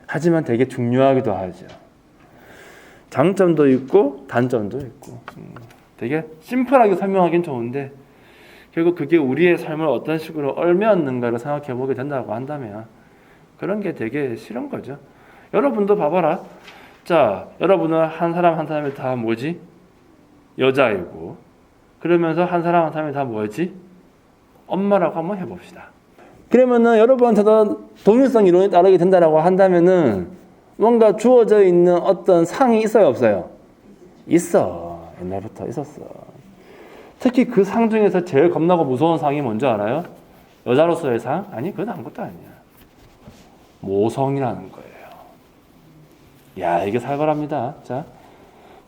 Speaker 1: 하지만 되게 중요하기도 하죠. 장점도 있고 단점도 있고, 되게 심플하게 설명하기는 좋은데 결국 그게 우리의 삶을 어떤 식으로 얽매었는가를 생각해 보게 된다고 한다면 그런 게 되게 싫은 거죠. 여러분도 봐봐라. 자, 여러분은 한 사람 한 사람이 다 뭐지? 여자이고, 그러면서 한 사람 한 사람이 다 뭐지? 엄마라고 한번 해봅시다. 그러면은 여러분한테도 동일성 이론에 따르게 된다라고 한다면은 뭔가 주어져 있는 어떤 상이 있어요, 없어요? 있어. 옛날부터 있었어. 특히 그 상 중에서 제일 겁나고 무서운 상이 뭔지 알아요? 여자로서의 상? 아니, 그건 아무것도 아니야. 모성이라는 거예요. 야, 이게 살벌합니다. 자,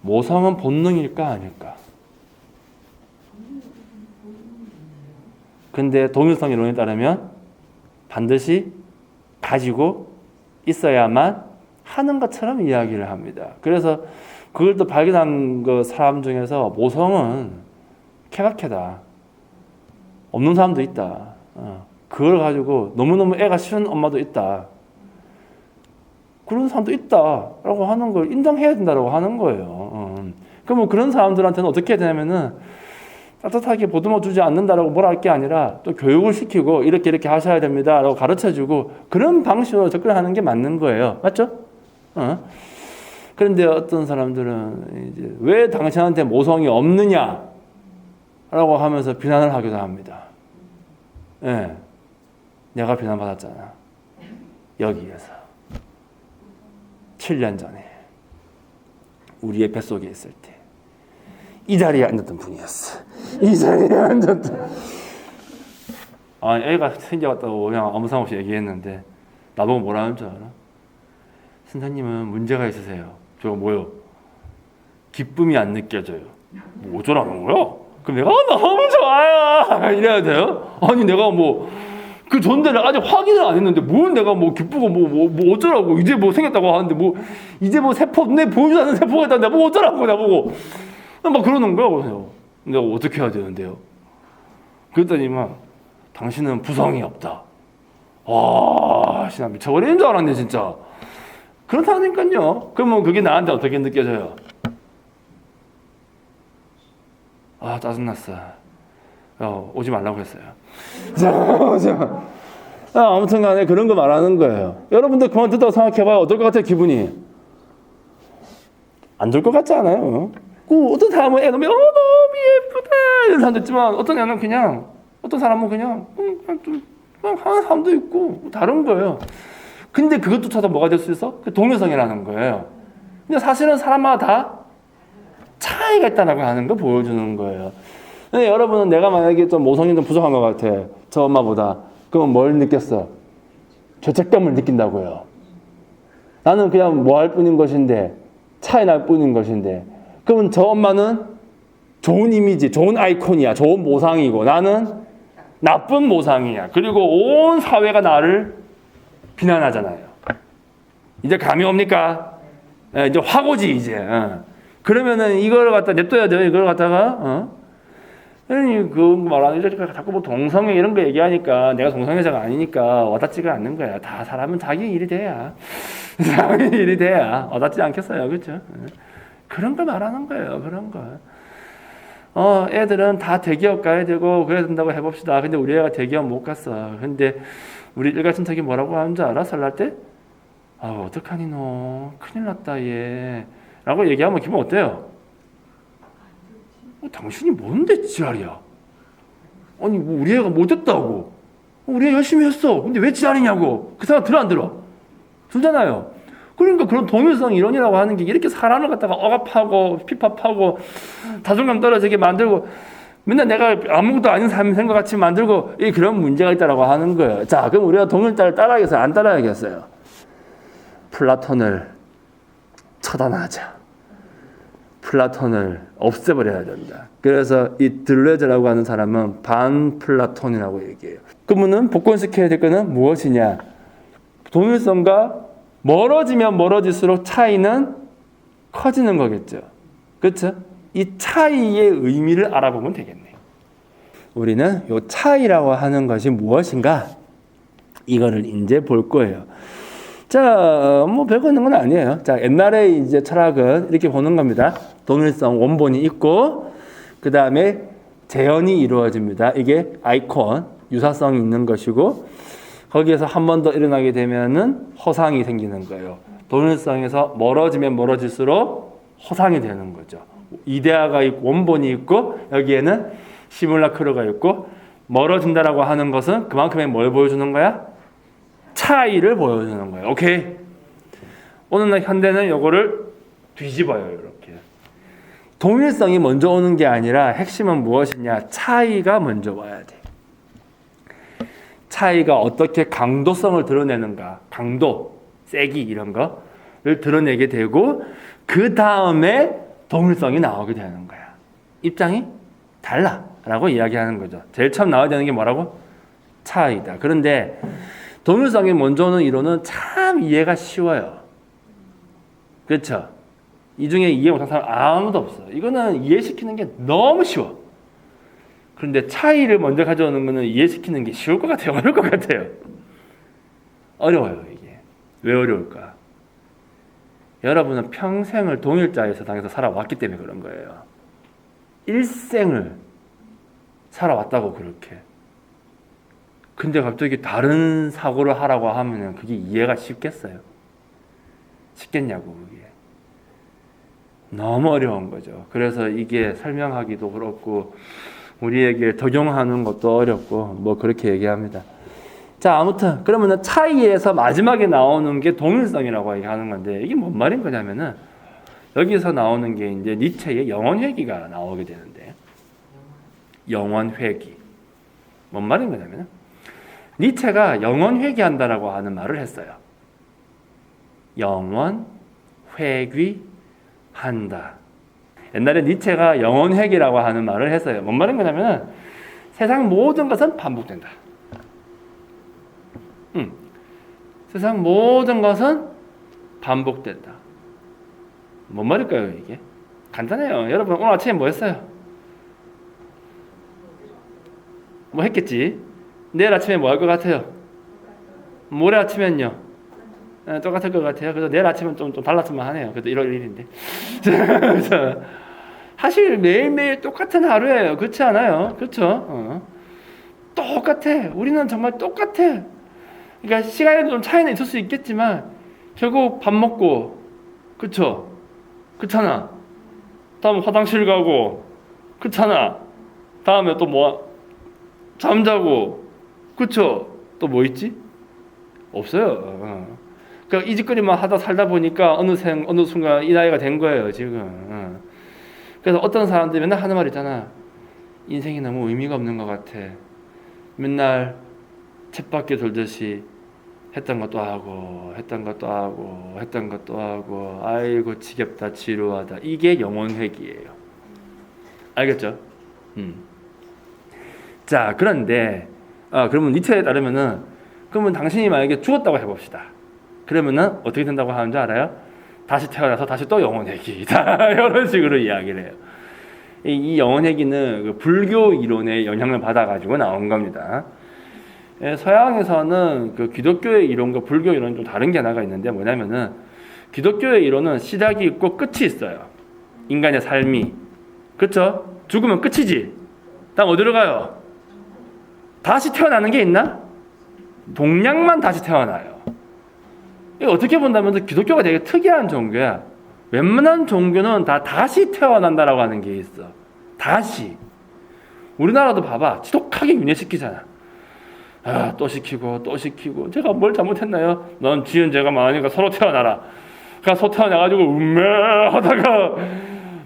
Speaker 1: 모성은 본능일까 아닐까? 근데 동일성 이론에 따르면 반드시 가지고 있어야만 하는 것처럼 이야기를 합니다. 그래서 그걸 또 발견한 그 사람 중에서 모성은 케바케다. 없는 사람도 있다. 그걸 가지고 너무너무 애가 싫은 엄마도 있다. 그런 사람도 있다라고 하는 걸 인정해야 된다라고 하는 거예요. 그럼 그런 사람들한테는 어떻게 해야 되냐면은 따뜻하게 보듬어 주지 않는다라고 뭐라 할 게 아니라 또 교육을 시키고 이렇게 하셔야 됩니다라고 가르쳐주고 그런 방식으로 접근하는 게 맞는 거예요. 맞죠? 그런데 어떤 사람들은 이제 왜 당신한테 모성이 없느냐라고 하면서 비난을 하기도 합니다. 예, 내가 비난받았잖아. 여기에서 7년 전에 우리의 뱃속에 있을 때 이 자리에 앉았던 분이었어. 이 자리에 앉았던. 애가 생겨갔다고 그냥 아무 상관 없이 얘기했는데 나보고 뭐라는 줄 알아? 선생님은 문제가 있으세요. 저거 뭐요? 기쁨이 안 느껴져요. 뭐 어쩌라는 거야? 그럼 내가 너무 좋아요 이래야 돼요? 아니 내가 뭐 그 존재를 아직 확인을 안 했는데 뭘 내가 뭐 기쁘고 뭐 어쩌라고 이제 뭐 생겼다고 하는데 뭐 이제 뭐 세포 내 보이지 않는 세포가 있다는데 뭐 어쩌라고 나보고 막 그러는 거야. 그래서 내가 어떻게 해야 되는데요? 그랬더니 막 당신은 부성이 없다. 와, 나 미쳐버리는 줄 알았네 진짜. 그렇다니까요. 그러면 그게 나한테 어떻게 느껴져요? 아, 짜증났어. 오지 말라고 했어요. 아무튼 간에 그런 거 말하는 거예요. 여러분들 그만 듣다가 생각해봐요. 어떨 것 같아요, 기분이? 안 좋을 것 같지 않아요? 어떤 사람은 너무 예쁘다 이런 사람도 있지만 어떤 애는 그냥 어떤 사람은 그냥 하는 사람도 있고 다른 거예요. 근데 그것조차도 뭐가 될 수 있어? 동일성이라는 거예요. 근데 사실은 사람마다 다 차이가 있다라고 하는 거 보여주는 거예요. 근데 여러분은 내가 만약에 좀 모성이 좀 부족한 것 같아. 저 엄마보다. 그러면 뭘 느꼈어? 죄책감을 느낀다고요. 나는 그냥 뭐 할 뿐인 것인데 차이 날 뿐인 것인데 그러면 저 엄마는 좋은 이미지, 좋은 아이콘이야. 좋은 모상이고 나는 나쁜 모상이야. 그리고 온 사회가 나를 비난하잖아요. 이제 감이 옵니까? 이제 확 오지 이제. 그러면은 이걸 갖다 냅둬야 돼요. 이걸 갖다가 그 말하는 자꾸 뭐 동성애 이런 거 얘기하니까 내가 동성애자가 아니니까 와닿지가 않는 거야. 다 사람은 자기 일이 돼야 자기 일이 돼야 와닿지 않겠어요, 그렇죠? 그런 걸 말하는 거예요. 그런 거. 애들은 다 대기업 가야 되고 그래야 된다고 해봅시다. 근데 우리 애가 대기업 못 갔어. 근데 우리 일가친척이 뭐라고 하는 줄 알아? 설날 때? 어떡하니 너 큰일 났다 얘 라고 얘기하면 기분 어때요? 당신이 뭔데 지랄이야? 아니 뭐 우리 애가 못했다고 우리가 열심히 했어. 근데 왜 지랄이냐고. 그 생각 들어 안 들어? 들잖아요. 그러니까 그런 동일성 이론이라고 하는 게 이렇게 사람을 갖다가 억압하고 핍박하고 자존감 떨어지게 만들고 맨날 내가 아무것도 아닌 삶 생각같이 만들고 그런 문제가 있다라고 하는 거예요. 자, 그럼 우리가 동일자를 따라야겠어요? 안 따라야겠어요? 플라톤을 처단하자. 플라톤을 없애버려야 된다. 그래서 이 들레즈라고 하는 사람은 반플라톤이라고 얘기해요. 그러면은 복권시켜야 될 거는 무엇이냐? 동일성과 멀어지면 멀어질수록 차이는 커지는 거겠죠. 그렇죠? 이 차이의 의미를 알아보면 되겠네요. 우리는 이 차이라고 하는 것이 무엇인가? 이거를 이제 볼 거예요. 자, 뭐 별거 있는 건 아니에요. 자, 옛날에 이제 철학은 이렇게 보는 겁니다. 동일성 원본이 있고, 그 다음에 재현이 이루어집니다. 이게 아이콘, 유사성이 있는 것이고, 거기에서 한 번 더 일어나게 되면은 허상이 생기는 거예요. 동일성에서 멀어지면 멀어질수록 허상이 되는 거죠. 이데아가 있고 원본이 있고, 여기에는 시뮬라크르가 있고, 멀어진다라고 하는 것은 그만큼의 뭘 보여주는 거야? 차이를 보여주는 거예요. 오케이. 오늘날 현대는 이거를 뒤집어요. 이렇게. 동일성이 먼저 오는 게 아니라 핵심은 무엇이냐? 차이가 먼저 와야 돼. 차이가 어떻게 강도성을 드러내는가? 강도, 세기 이런 거를 드러내게 되고 그 다음에 동일성이 나오게 되는 거야. 입장이 달라라고 이야기하는 거죠. 제일 처음 나와야 되는 게 뭐라고? 차이다. 그런데 동일성이 먼저 오는 이론은 참 이해가 쉬워요. 그렇죠? 이 중에 이해 못하는 사람 아무도 없어. 이거는 이해시키는 게 너무 쉬워. 그런데 차이를 먼저 가져오는 거는 이해시키는 게 쉬울 것 같아요? 어려울 것 같아요? 어려워요, 이게. 왜 어려울까? 여러분은 평생을 동일자의 세상에서 살아왔기 때문에 그런 거예요. 일생을 살아왔다고 그렇게. 근데 갑자기 다른 사고를 하라고 하면 그게 이해가 쉽겠어요? 쉽겠냐고, 그게. 너무 어려운 거죠. 그래서 이게 설명하기도 그렇고, 우리에게 적용하는 것도 어렵고, 뭐 그렇게 얘기합니다. 자, 아무튼, 그러면은 차이에서 마지막에 나오는 게 동일성이라고 얘기하는 건데, 이게 뭔 말인 거냐면은, 여기서 나오는 게 이제 니체의 영혼회귀가 나오게 되는데, 영혼회귀. 뭔 말인 거냐면은, 니체가 영혼회귀한다라고 하는 말을 했어요. 영혼회귀한다. 옛날에 니체가 영혼회귀라고 하는 말을 했어요. 뭔 말인 거냐면 세상 모든 것은 반복된다. 세상 모든 것은 반복된다. 뭔 말일까요, 이게? 간단해요. 여러분 오늘 아침에 뭐 했어요? 뭐 했겠지? 내일 아침에 뭐 할 것 같아요? 모레 아침엔요? 똑같을 것 같아요. 그래서 내일 아침은 좀 달랐으면 하네요. 그래도 1월 1일인데. 사실 매일매일 똑같은 하루예요. 그렇지 않아요? 그렇죠? 똑같아. 우리는 정말 똑같아. 그러니까 시간에 좀 차이는 있을 수 있겠지만 결국 밥 먹고, 그렇죠? 그렇잖아. 다음 화장실 가고, 그렇잖아. 다음에 또 뭐 잠자고, 그렇죠? 또 뭐 있지? 없어요. 그러니까 이 짓거리만 하다 살다 보니까 어느 순간 이 나이가 된 거예요, 지금. 그래서 어떤 사람들이 맨날 하는 말 있잖아. 인생이 너무 의미가 없는 것 같아. 맨날 쳇바퀴 돌듯이 했던 것도 하고 했던 것도 하고 했던 것도 하고 아이고 지겹다 지루하다. 이게 영혼회귀예요. 알겠죠? 자, 그런데 그러면 니체에 따르면은 그러면 당신이 만약에 죽었다고 해봅시다. 그러면은 어떻게 된다고 하는 줄 알아요? 다시 태어나서 다시 또 영혼회귀다. 이런 식으로 이야기를 해요. 이 영혼회귀는 그 불교 이론의 영향을 받아가지고 나온 겁니다. 서양에서는 그 기독교의 이론과 불교 이론은 좀 다른 게 하나가 있는데 뭐냐면은 기독교의 이론은 시작이 있고 끝이 있어요. 인간의 삶이. 그렇죠? 죽으면 끝이지. 다음 어디로 가요? 다시 태어나는 게 있나? 동양만 다시 태어나요. 어떻게 본다면 기독교가 되게 특이한 종교야. 웬만한 종교는 다 다시 태어난다라고 하는 게 있어. 다시. 우리나라도 봐봐. 지독하게 윤회시키잖아. 또 시키고 또 시키고 제가 뭘 잘못했나요? 넌 지은 죄가 많으니까 서로 태어나라. 그러니까 소 태어나가지고 하다가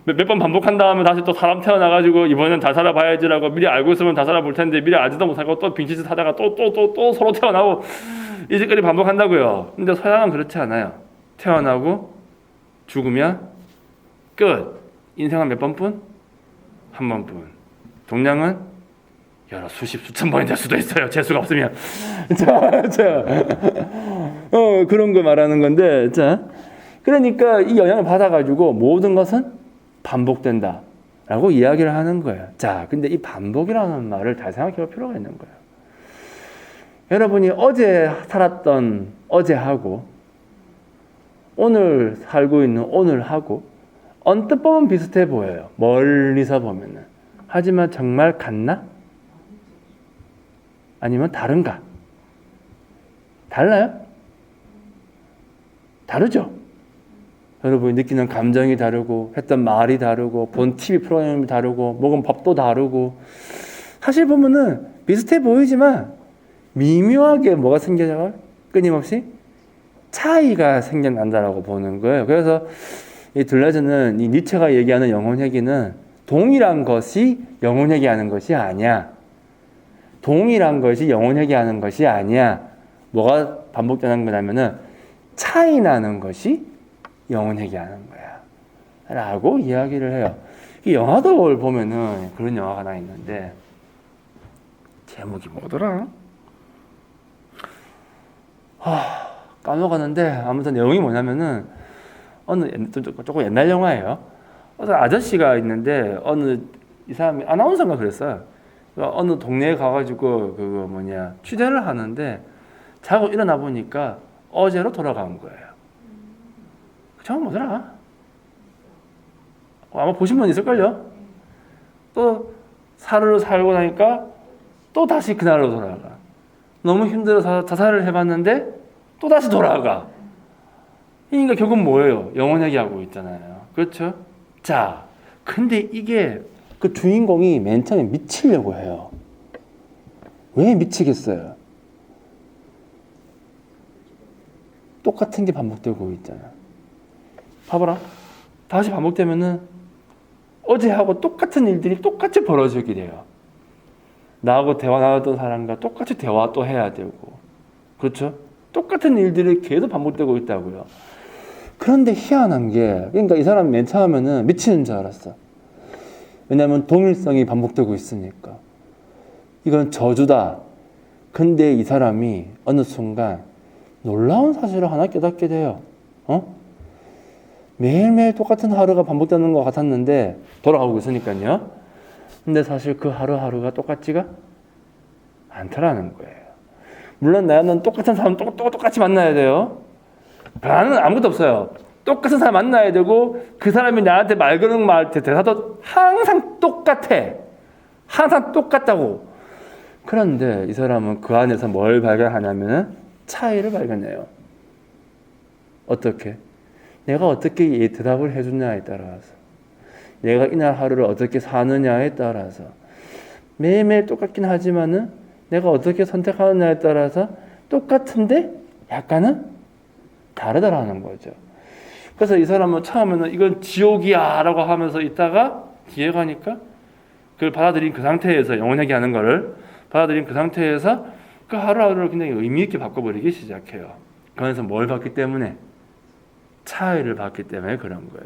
Speaker 1: 몇 번 반복한 다음에 다시 또 사람 태어나가지고 이번엔 잘 살아봐야지라고 미리 알고 있으면 잘 살아볼 텐데 미리 알지도 못하고 또 빈짓을 하다가 또 서로 태어나고 이 짓거리 반복한다고요. 근데 서양은 그렇지 않아요. 태어나고 죽으면 끝. 인생은 몇 번뿐? 한 번뿐. 동량은 여러 수천 번이 될 수도 있어요. 재수가 없으면. 그런 거 말하는 건데, 그러니까 이 영향을 받아가지고 모든 것은 반복된다라고 이야기를 하는 거예요. 근데 이 반복이라는 말을 잘 생각해 볼 필요가 있는 거예요. 여러분이 어제 살았던 어제하고 오늘 살고 있는 오늘하고 언뜻 보면 비슷해 보여요. 멀리서 보면은. 하지만 정말 같나? 아니면 다른가? 달라요? 다르죠? 여러분이 느끼는 감정이 다르고 했던 말이 다르고 본 TV 프로그램이 다르고 먹은 밥도 다르고 사실 보면은 비슷해 보이지만 미묘하게 뭐가 생겨나요? 끊임없이 차이가 생겨난다라고 보는 거예요. 그래서 이 들라즈는 이 니체가 얘기하는 영혼 회귀는 동일한 것이 영혼 회귀하는 것이 아니야. 동일한 것이 영혼 회귀하는 것이 아니야. 뭐가 반복되는 거냐면은 차이 나는 것이 영혼 회귀하는 거야. 라고 이야기를 해요. 이 영화도 보면은 그런 영화가 하나 있는데 제목이 뭐더라? 까먹었는데 아무튼 내용이 뭐냐면은 조금 옛날 영화예요. 어떤 아저씨가 있는데 이 사람이 아나운서인가 그랬어요. 어느 동네에 가가지고 취재를 하는데 자고 일어나 보니까 어제로 돌아간 거예요. 저건 뭐더라? 아마 보신 분 있을걸요? 또 하루를 살고 나니까 또 다시 그날로 돌아가. 너무 힘들어서 자살을 해봤는데 또 다시 돌아가. 그러니까 결국 뭐예요? 영혼 회귀하고 있잖아요. 그렇죠? 근데 이게 그 주인공이 맨 처음에 미치려고 해요. 왜 미치겠어요? 똑같은 게 반복되고 있잖아. 봐봐라. 다시 반복되면은 어제하고 똑같은 일들이 똑같이 벌어지게 돼요. 나하고 대화 나눴던 사람과 똑같이 대화 또 해야 되고. 그렇죠? 똑같은 일들이 계속 반복되고 있다고요. 그런데 희한한 게, 그러니까 이 사람 맨 처음에는 미치는 줄 알았어. 왜냐하면 동일성이 반복되고 있으니까. 이건 저주다. 근데 이 사람이 어느 순간 놀라운 사실을 하나 깨닫게 돼요. 매일매일 똑같은 하루가 반복되는 것 같았는데 돌아가고 있으니까요. 근데 사실 그 하루하루가 똑같지가 않더라는 거예요. 물론 나는 똑같은 사람 똑같이 만나야 돼요. 나는 아무것도 없어요. 똑같은 사람 만나야 되고 그 사람이 나한테 말 거는 말 대사도 항상 똑같아. 항상 똑같다고. 그런데 이 사람은 그 안에서 뭘 발견하냐면 차이를 발견해요. 어떻게? 내가 어떻게 이 대답을 해주냐에 따라서, 내가 이날 하루를 어떻게 사느냐에 따라서, 매일매일 똑같긴 하지만은 내가 어떻게 선택하느냐에 따라서 똑같은데 약간은 다르다라는 거죠. 그래서 이 사람은 처음에는 이건 지옥이야 라고 하면서 있다가 뒤에 가니까 그걸 받아들인 그 상태에서 영혼 회귀하는 거를 받아들인 그 상태에서 그 하루하루를 굉장히 의미 있게 바꿔버리기 시작해요. 그래서 뭘 봤기 때문에? 차이를 봤기 때문에 그런 거예요.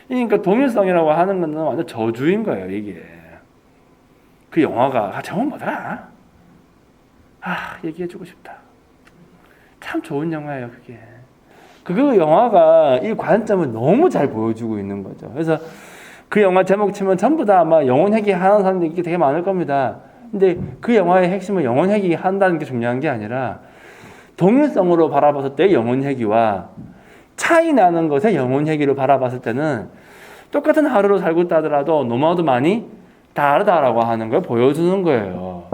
Speaker 1: 그러니까 동일성이라고 하는 건 완전 저주인 거예요, 이게. 그 영화가 제목 뭐더라? 얘기해주고 싶다. 참 좋은 영화예요, 그게. 그 영화가 이 관점을 너무 잘 보여주고 있는 거죠. 그래서 그 영화 제목 치면 전부 다 아마 영혼 회귀하는 사람들이 되게 많을 겁니다. 근데 그 영화의 핵심은 영혼 회귀한다는 게 중요한 게 아니라 동일성으로 바라봤을 때 영혼 회귀와 차이 나는 것에 영혼 회귀를 바라봤을 때는 똑같은 하루를 살고 있다 하더라도 너무나도 많이 다르다라고 하는 걸 보여주는 거예요.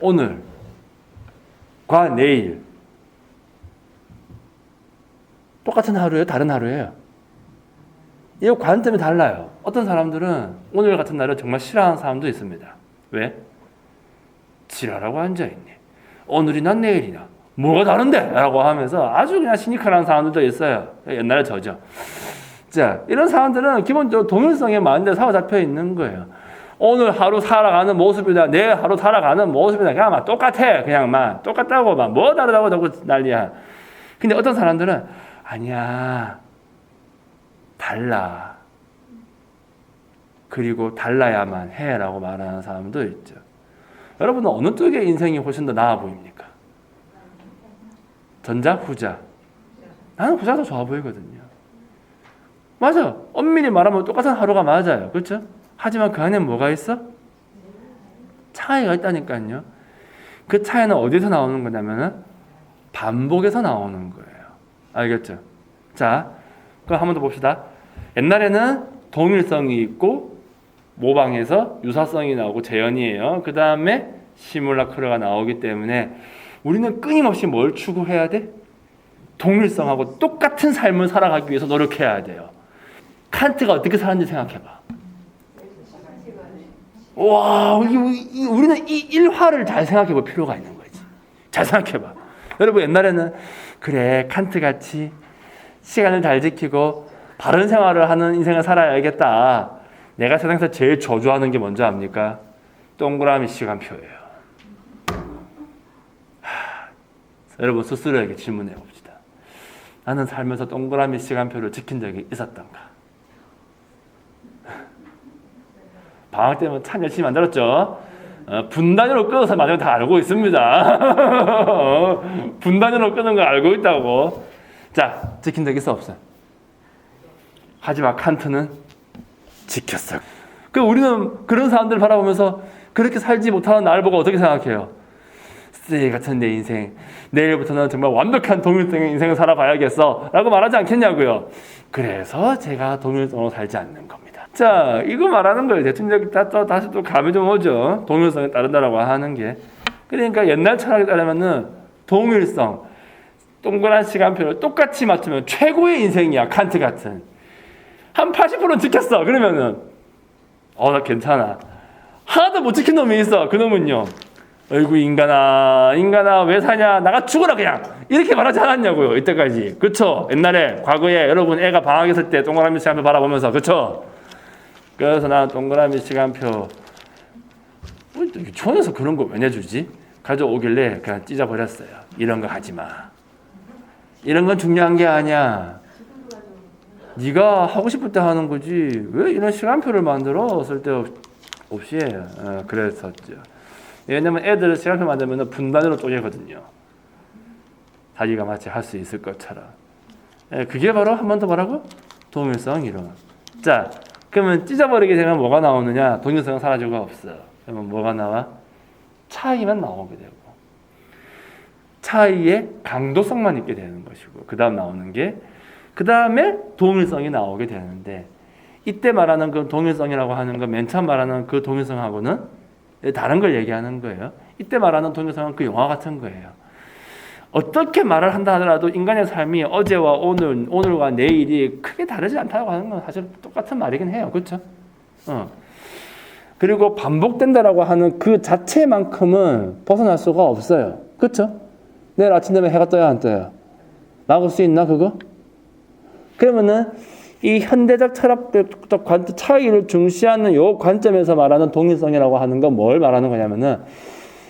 Speaker 1: 오늘과 내일 똑같은 하루예요? 다른 하루예요? 이 관점이 달라요. 어떤 사람들은 오늘 같은 날을 정말 싫어하는 사람도 있습니다. 왜? 지랄하고 앉아있네. 오늘이나 내일이나 뭐가 다른데? 라고 하면서 아주 그냥 시니컬한 사람들도 있어요. 옛날에 저죠. 자, 이런 사람들은 기본적으로 동일성에 많은데 사로잡혀 있는 거예요. 오늘 하루 살아가는 모습이나 내일 하루 살아가는 모습이나 그냥 막 똑같아. 그냥 막 똑같다고 막 뭐 다르다고 자꾸 난리야. 근데 어떤 사람들은 아니야. 달라. 그리고 달라야만 해 라고 말하는 사람도 있죠. 여러분은 어느 쪽의 인생이 훨씬 더 나아 보입니까? 전자, 후자? 나는 후자가 더 좋아 보이거든요. 맞아. 엄밀히 말하면 똑같은 하루가 맞아요. 그렇죠? 하지만 그 안에 뭐가 있어? 차이가 있다니까요. 그 차이는 어디서 나오는 거냐면은 반복에서 나오는 거예요. 알겠죠? 자, 그럼 한 번 더 봅시다. 옛날에는 동일성이 있고 모방에서 유사성이 나오고 재현이에요. 그 다음에 시뮬라크르가 나오기 때문에 우리는 끊임없이 뭘 추구해야 돼? 동일성하고 똑같은 삶을 살아가기 위해서 노력해야 돼요. 칸트가 어떻게 살았는지 생각해봐. 와, 우리는 이 일화를 잘 생각해 볼 필요가 있는 거지. 잘 생각해 봐. 여러분, 옛날에는 그래, 칸트같이 시간을 잘 지키고 바른 생활을 하는 인생을 살아야겠다. 내가 세상에서 제일 저주하는 게 뭔지 압니까? 동그라미 시간표예요. 여러분 스스로에게 질문해 봅시다. 나는 살면서 동그라미 시간표를 지킨 적이 있었던가? 방학 때면 참 열심히 만들었죠. 분단위로 끊어서 마지막에 다 알고 있습니다. 분단위로 끊는 거 알고 있다고. 자, 지킨 적 있어 없어? 하지만 칸트는 지켰어. 그 우리는 그런 사람들을 바라보면서 그렇게 살지 못하는 날 보고 어떻게 생각해요? 쓰레기 같은 내 인생, 내일부터는 정말 완벽한 동일성의 인생을 살아봐야겠어 라고 말하지 않겠냐고요. 그래서 제가 동일성으로 살지 않는 겁니다. 자, 이거 말하는 거예요. 대충적으로 다시 또 감이 좀 오죠. 동일성에 따른다라고 하는 게. 그러니까 옛날 철학에 따르면은 동일성, 동그란 시간표를 똑같이 맞추면 최고의 인생이야. 칸트 같은. 한 80%는 지켰어. 그러면은 나 괜찮아. 하나도 못 지킨 놈이 있어. 그 놈은요. 어이구 인간아 왜 사냐? 나가 죽어라 그냥. 이렇게 말하지 않았냐고요. 이때까지. 그쵸? 옛날에 과거에 여러분 애가 방학했을 때 동그라미 시간표 바라보면서 그쵸? 그래서 나는 동그라미 시간표 유치원에서 그런 거 왜 내주지? 가져오길래 그냥 찢어버렸어요. 이런 거 하지 마. 이런 건 중요한 게 아니야. 네가 하고 싶을 때 하는 거지. 왜 이런 시간표를 만들어? 쓸데없이. 그랬었죠. 왜냐면 애들 시간표 만들면 분단위로 쪼개거든요. 자기가 마치 할 수 있을 것처럼. 그게 바로 한 번 더 뭐라고? 동일성 이론. 자, 그러면 찢어버리게 되면 뭐가 나오느냐? 동일성은 사라지고 없어. 그러면 뭐가 나와? 차이만 나오게 되고. 차이의 강도성만 있게 되는 것이고. 그 다음 나오는 게 그 다음에 동일성이 나오게 되는데 이때 말하는 그 동일성이라고 하는 건 맨 처음 말하는 그 동일성하고는 다른 걸 얘기하는 거예요. 이때 말하는 동일성은 그 영화 같은 거예요. 어떻게 말을 한다 하더라도 인간의 삶이 어제와 오늘과 내일이 크게 다르지 않다고 하는 건 사실 똑같은 말이긴 해요. 그렇죠? 그리고 반복된다라고 하는 그 자체만큼은 벗어날 수가 없어요. 그렇죠? 내일 아침 되면 해가 떠야 안 떠요? 막을 수 있나 그거? 그러면은 이 현대적 철학적 관점 차이를 중시하는 요 관점에서 말하는 동일성이라고 하는 건 뭘 말하는 거냐면은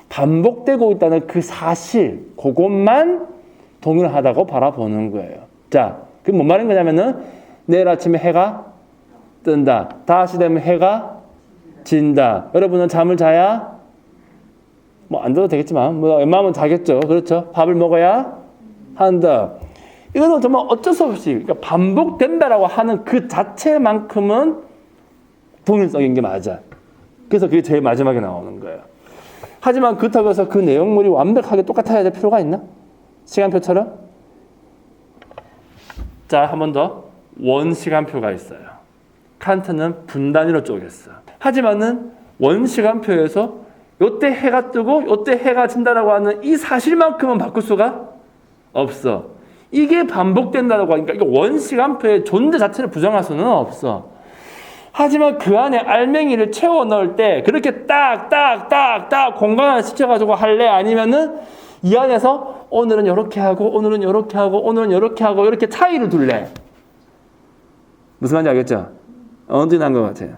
Speaker 1: 반복되고 있다는 그 사실, 그것만 동일하다고 바라보는 거예요. 자, 그게 뭔 말인 거냐면은 내일 아침에 해가 뜬다. 다시 되면 해가 진다. 여러분은 잠을 자야 뭐 안 자도 되겠지만 뭐 웬만하면 자겠죠. 그렇죠? 밥을 먹어야 한다. 이거는 정말 어쩔 수 없이 그러니까 반복된다라고 하는 그 자체만큼은 동일성인 게 맞아. 그래서 그게 제일 마지막에 나오는 거예요. 하지만 그렇다고 해서 그 내용물이 완벽하게 똑같아야 될 필요가 있나? 시간표처럼? 자, 한 번 더. 원 시간표가 있어요. 칸트는 분단위로 쪼갰어. 하지만은 원 시간표에서 요때 해가 뜨고 요때 해가 진다라고 하는 이 사실만큼은 바꿀 수가 없어. 이게 반복된다고 하니까 이거 원 시간표의 존재 자체를 부정할 수는 없어. 하지만 그 안에 알맹이를 채워 넣을 때 그렇게 딱딱딱딱 공간을 시켜가지고 할래? 아니면은 이 안에서 오늘은 이렇게 하고 오늘은 이렇게 하고 오늘은 이렇게 하고 이렇게 차이를 둘래? 무슨 말인지 알겠죠? 언제 난 것 같아요.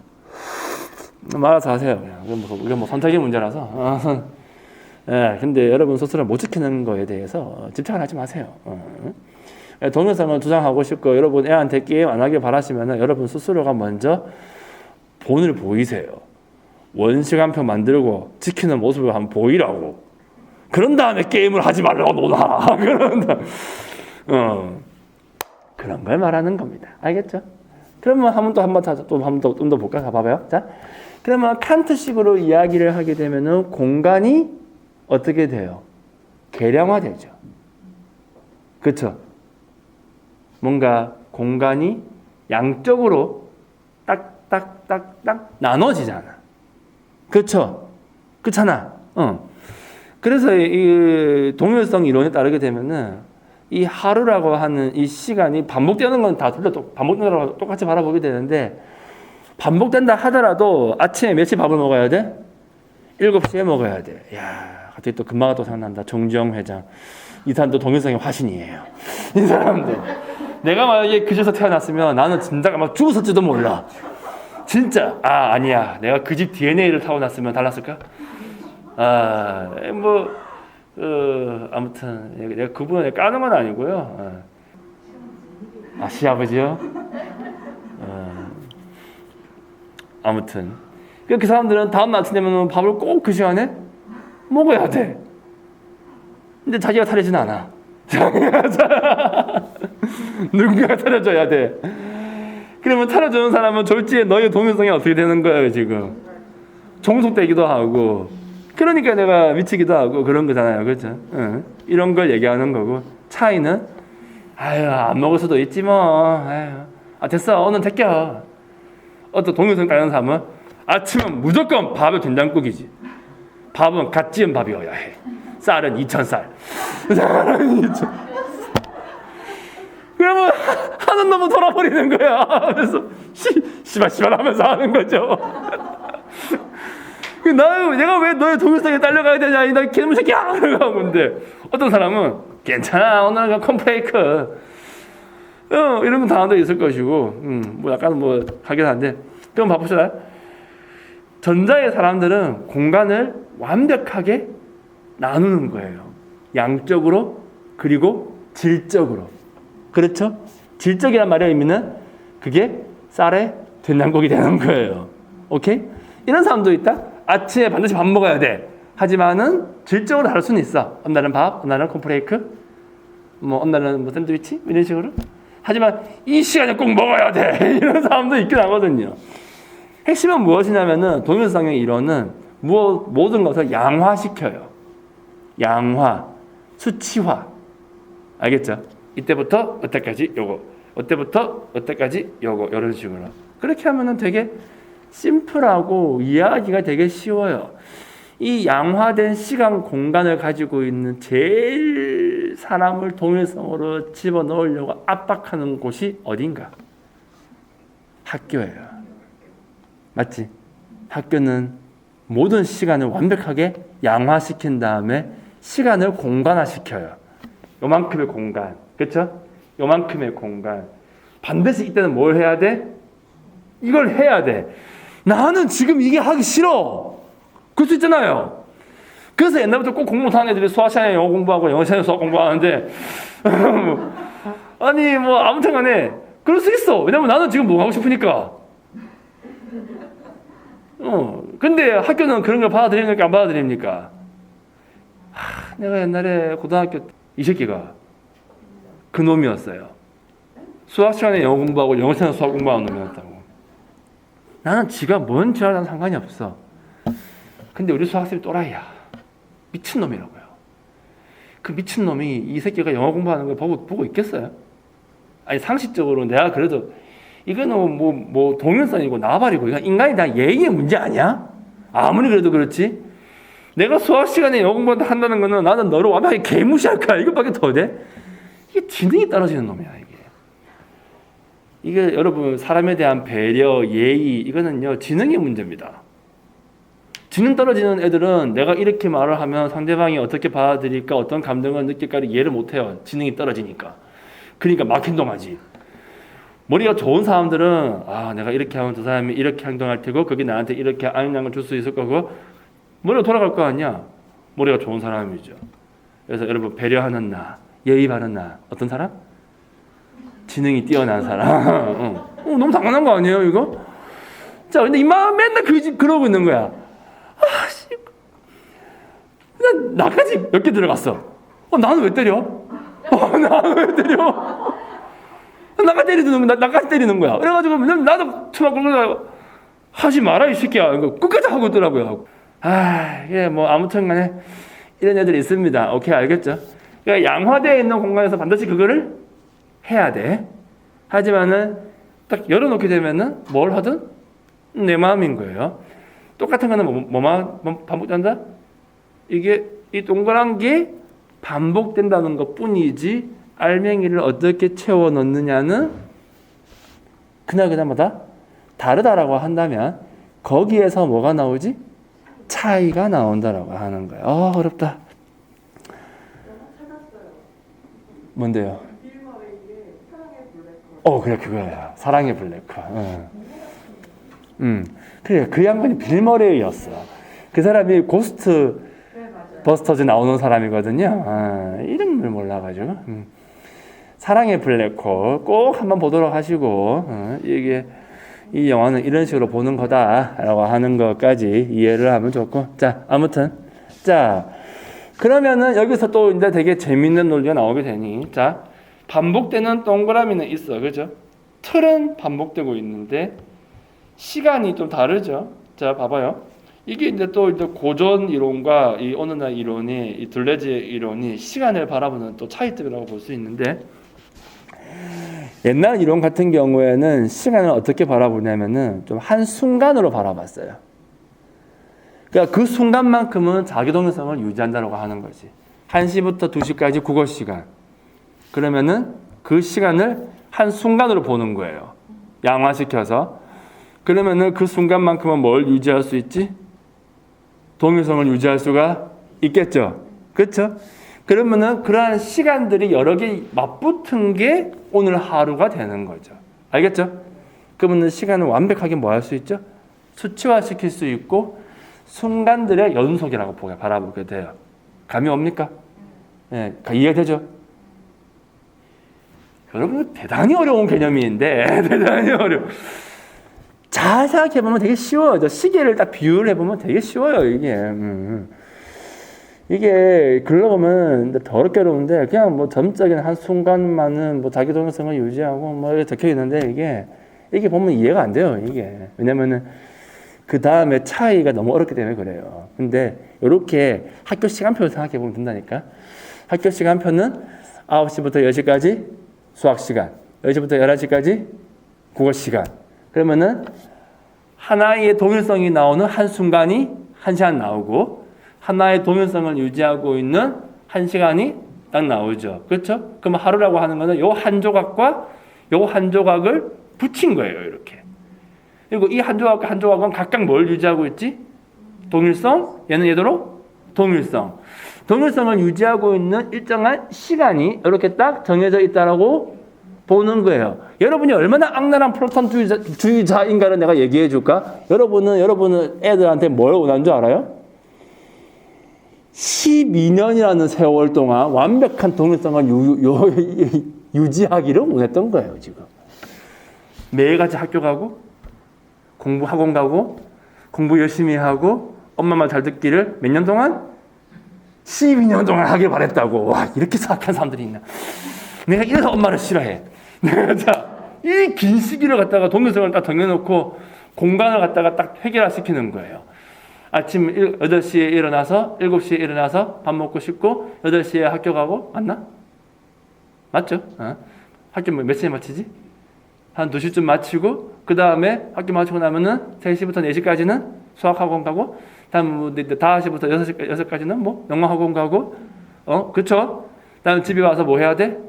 Speaker 1: 말아서 하세요. 이건 뭐 선택의 문제라서. 예, 근데 여러분 스스로 못 지키는 거에 대해서 집착을 하지 마세요. 동영상을 주장하고 싶고 여러분 애한테 게임 안 하길 바라시면 여러분 스스로가 먼저 본을 보이세요. 원칙 한 편 만들고 지키는 모습을 한번 보이라고. 그런 다음에 게임을 하지 말라고 노나. 그런 걸 말하는 겁니다. 알겠죠? 그러면 좀 더 볼까? 봐봐요. 자, 그러면 칸트식으로 이야기를 하게 되면은 공간이 어떻게 돼요? 계량화되죠. 그렇죠? 뭔가 공간이 양쪽으로 딱딱딱딱 나눠지잖아. 그렇죠? 그렇잖아. 그래서 이 동일성 이론에 따르게 되면은 이 하루라고 하는 이 시간이 반복되는 건 다 반복되는 거랑 똑같이 바라보게 되는데 반복된다 하더라도 아침에 몇 시에 밥을 먹어야 돼? 7시에 먹어야 돼. 야, 갑자기 또 금마가 또 생각난다. 정주영 회장. 이 사람도 동일성의 화신이에요. 이 사람들. 내가 만약에 그 집에서 태어났으면 나는 진짜 아마 죽었을지도 몰라. 진짜. 아니야. 내가 그 집 DNA를 타고났으면 달랐을까? 아무튼 내가 그분을 까는 건 아니고요. 시아버지요? 아무튼 그 사람들은 다음 아침 되면 밥을 꼭 그 시간에 먹어야 돼. 근데 자기가 차리진 않아. 누군가가 차려줘야 돼. 그러면 차려주는 사람은 졸지에 너의 동일성이 어떻게 되는 거예요 지금? 종속되기도 하고 그러니까 내가 미치기도 하고 그런 거잖아요. 그렇죠? 이런 걸 얘기하는 거고 차이는 안 먹을 수도 있지 뭐. 됐어 오늘 택겨. 어떤 동일성 따르는 사람은 아침은 무조건 밥에 된장국이지. 밥은 갓 지은 밥이어야 해. 쌀은 2000쌀. 그러면 하는 놈은 돌아버리는 거야. 그래서 씨발 하면서 하는 거죠. 내가 왜 너의 동일성에 딸려가야 되냐? 나 개놈 새끼야! 그러고 근데 어떤 사람은 괜찮아. 오늘은 컴플레이크. 이런 건 당한도 있을 것이고, 약간 하긴 한데. 그럼 봐봅시다. 전자의 사람들은 공간을 완벽하게 나누는 거예요. 양적으로 그리고 질적으로. 그렇죠? 질적이란 말의 의미는 그게 쌀에 된장국이 되는 거예요. 오케이? 이런 사람도 있다. 아침에 반드시 밥 먹어야 돼. 하지만은 질적으로 다를 수는 있어. 어느 날은 밥, 어느 날은 콘프레이크, 어느 날은 샌드위치 이런 식으로. 하지만 이 시간에 꼭 먹어야 돼. 이런 사람도 있긴 하거든요. 핵심은 무엇이냐면은 동일성의 이론은 모든 것을 양화시켜요. 양화, 수치화. 알겠죠? 이때부터 어때까지 요거, 어때부터 어때까지 요거 이런 식으로. 그렇게 하면은 되게 심플하고 이해하기가 되게 쉬워요. 이 양화된 시간 공간을 가지고 있는 제일 사람을 동일성으로 집어넣으려고 압박하는 곳이 어딘가? 학교예요. 맞지? 학교는 모든 시간을 완벽하게 양화시킨 다음에 시간을 공간화시켜요. 요만큼의 공간. 그렇죠? 요만큼의 공간. 반드시 이때는 뭘 해야 돼? 이걸 해야 돼. 나는 지금 이게 하기 싫어. 그럴 수 있잖아요. 그래서 옛날부터 꼭 공부 못하는 애들이 수학 시간에 영어 공부하고 영어 시간에 수학 공부하는데 아니 아무튼 간에 그럴 수 있어. 왜냐면 나는 지금 뭐 하고 싶으니까. 근데 학교는 그런 걸 받아들입니까? 안 받아들입니까? 내가 옛날에 고등학교 때 이 새끼가 그 놈이었어요. 수학 시간에 영어 공부하고 영어 시간에 수학 공부하는 놈이었다고. 나는 지가 뭔 지랄하는 상관이 없어. 근데 우리 수학생이 또라이야. 미친놈이라고요. 그 미친놈이 이 새끼가 영어 공부하는 걸 보고 있겠어요? 아니 상식적으로 내가 그래도 이거는 동일성이고 나발이고 이건 인간에 대한 예의의 문제 아니야? 아무리 그래도 그렇지. 내가 수학 시간에 영어 공부한다는 거는 나는 너를 완벽하게 개무시할 거야. 이것밖에 더 돼? 이게 지능이 떨어지는 놈이야 이게. 이게 여러분 사람에 대한 배려, 예의 이거는요 지능의 문제입니다. 지능 떨어지는 애들은 내가 이렇게 말을 하면 상대방이 어떻게 받아들일까 어떤 감정을 느낄까를 이해를 못해요. 지능이 떨어지니까. 그러니까 막 행동하지. 머리가 좋은 사람들은 내가 이렇게 하면 저 사람이 이렇게 행동할 테고 그게 나한테 이렇게 영향을 줄 수 있을 거고 머리가 돌아갈 거 아니야. 머리가 좋은 사람이죠. 그래서 여러분 배려하는 나, 예의 바른 나 어떤 사람? 지능이 뛰어난 사람. 너무 당연한 거 아니에요 이거? 자 근데 이마 맨날 그 집 그러고 있는 거야. 나까지 몇 개 들어갔어. 나는 왜 때려? 나는 왜 때려? 나까지 때리는 거야. 그래가지고 나도 쳐맞고 하지 마라 이 새끼야. 끝까지 하고 있더라고요. 이게 뭐 아무튼간에 이런 애들이 있습니다. 오케이 알겠죠? 그러니까 양화되어 있는 공간에서 반드시 그거를 해야 돼. 하지만은 딱 열어놓게 되면은 뭘 하든 내 마음인 거예요. 똑같은 거는 뭐만 반복된다? 이게 이 동그란 게 반복된다는 것 뿐이지 알맹이를 어떻게 채워 넣느냐는 그날마다 다르다라고 한다면 거기에서 뭐가 나오지? 차이가 나온다라고 하는 거예요. 어렵다. 뭔데요? 그래 그거예요. 사랑의 블랙홀. 그래 그 양반이 빌머레이였어. 그 사람이 고스트 버스터즈 나오는 사람이거든요. 이름을 몰라가지고 사랑의 블랙홀 꼭 한번 보도록 하시고 이게 이 영화는 이런 식으로 보는 거다라고 하는 것까지 이해를 하면 좋고 자 아무튼 자 그러면은 여기서 또 이제 되게 재밌는 논리가 나오게 되니 자 반복되는 동그라미는 있어 그죠? 틀은 반복되고 있는데 시간이 좀 다르죠. 자 봐봐요. 이게 이제 또 이제 고전 이론과 이 오늘날 이론이 이 둘레지의 이론이 시간을 바라보는 또 차이점이라고 볼 수 있는데 옛날 이론 같은 경우에는 시간을 어떻게 바라보냐면은 좀 한 순간으로 바라봤어요. 그러니까 그 순간만큼은 자기 동일성을 유지한다고 하는 거지. 1시부터 2시까지 국어 시간. 그러면은 그 시간을 한 순간으로 보는 거예요. 양화시켜서. 그러면은 그 순간만큼은 뭘 유지할 수 있지? 동일성을 유지할 수가 있겠죠. 그렇죠? 그러면은 그러한 시간들이 여러 개 맞붙은 게 오늘 하루가 되는 거죠. 알겠죠? 그러면 시간을 완벽하게 뭐 할 수 있죠? 수치화시킬 수 있고 순간들의 연속이라고 바라보게 돼요. 감이 옵니까? 네, 이해되죠? 여러분 대단히 어려운 개념인데 대단히 어려워. 잘 생각해보면 되게 쉬워요. 시계를 딱 비유를 해보면 되게 쉬워요. 이게 글로 보면 더럽게 어려운데 그냥 뭐 점적인 한 순간만은 뭐 자기 동일성을 유지하고 뭐 이렇게 적혀 있는데 이게 보면 이해가 안 돼요. 이게 왜냐면은 그 다음에 차이가 너무 어렵기 때문에 그래요. 근데 이렇게 학교 시간표를 생각해 보면 된다니까. 학교 시간표는 9시부터 10시까지 수학 시간, 10시부터 11시까지 국어 시간. 그러면은 하나의 동일성이 나오는 한 순간이 1시간 나오고 하나의 동일성을 유지하고 있는 1시간이 딱 나오죠. 그렇죠? 그럼 하루라고 하는 거는 요 한 조각과 요 한 조각을 붙인 거예요. 이렇게. 그리고 이 한 조각과 한 조각은 각각 뭘 유지하고 있지? 동일성, 얘는 얘대로 동일성. 동일성을 유지하고 있는 일정한 시간이 이렇게 딱 정해져 있다라고 보는 거예요. 여러분이 얼마나 악랄한 프로ton 주의자인가를 내가 얘기해 줄까? 여러분은 애들한테 뭘 원하는 줄 알아요? 12년이라는 세월 동안 완벽한 동일성을 유지하기를 원했던 거예요, 지금. 매일같이 학교 가고, 공부 학원 가고, 공부 열심히 하고, 엄마 말 잘 듣기를 몇 년 동안? 12년 동안 하길 바랬다고. 와, 이렇게 사악한 사람들이 있나. 내가 이래서 엄마를 싫어해. 자, 이 긴 시기를 갖다가 동일성을 딱 정해놓고 공간을 갖다가 딱 해결화시키는 거예요. 아침 8시에 일어나서 7시에 일어나서 밥 먹고 씻고 8시에 학교 가고 맞나? 맞죠? 학교 몇 시에 마치지? 한 2시쯤 마치고 그 다음에 학교 마치고 나면은 3시부터 4시까지는 수학학원 가고 다음 5시부터 6시까지는 뭐 영어학원 가고 그쵸? 다음 집에 와서 뭐 해야 돼?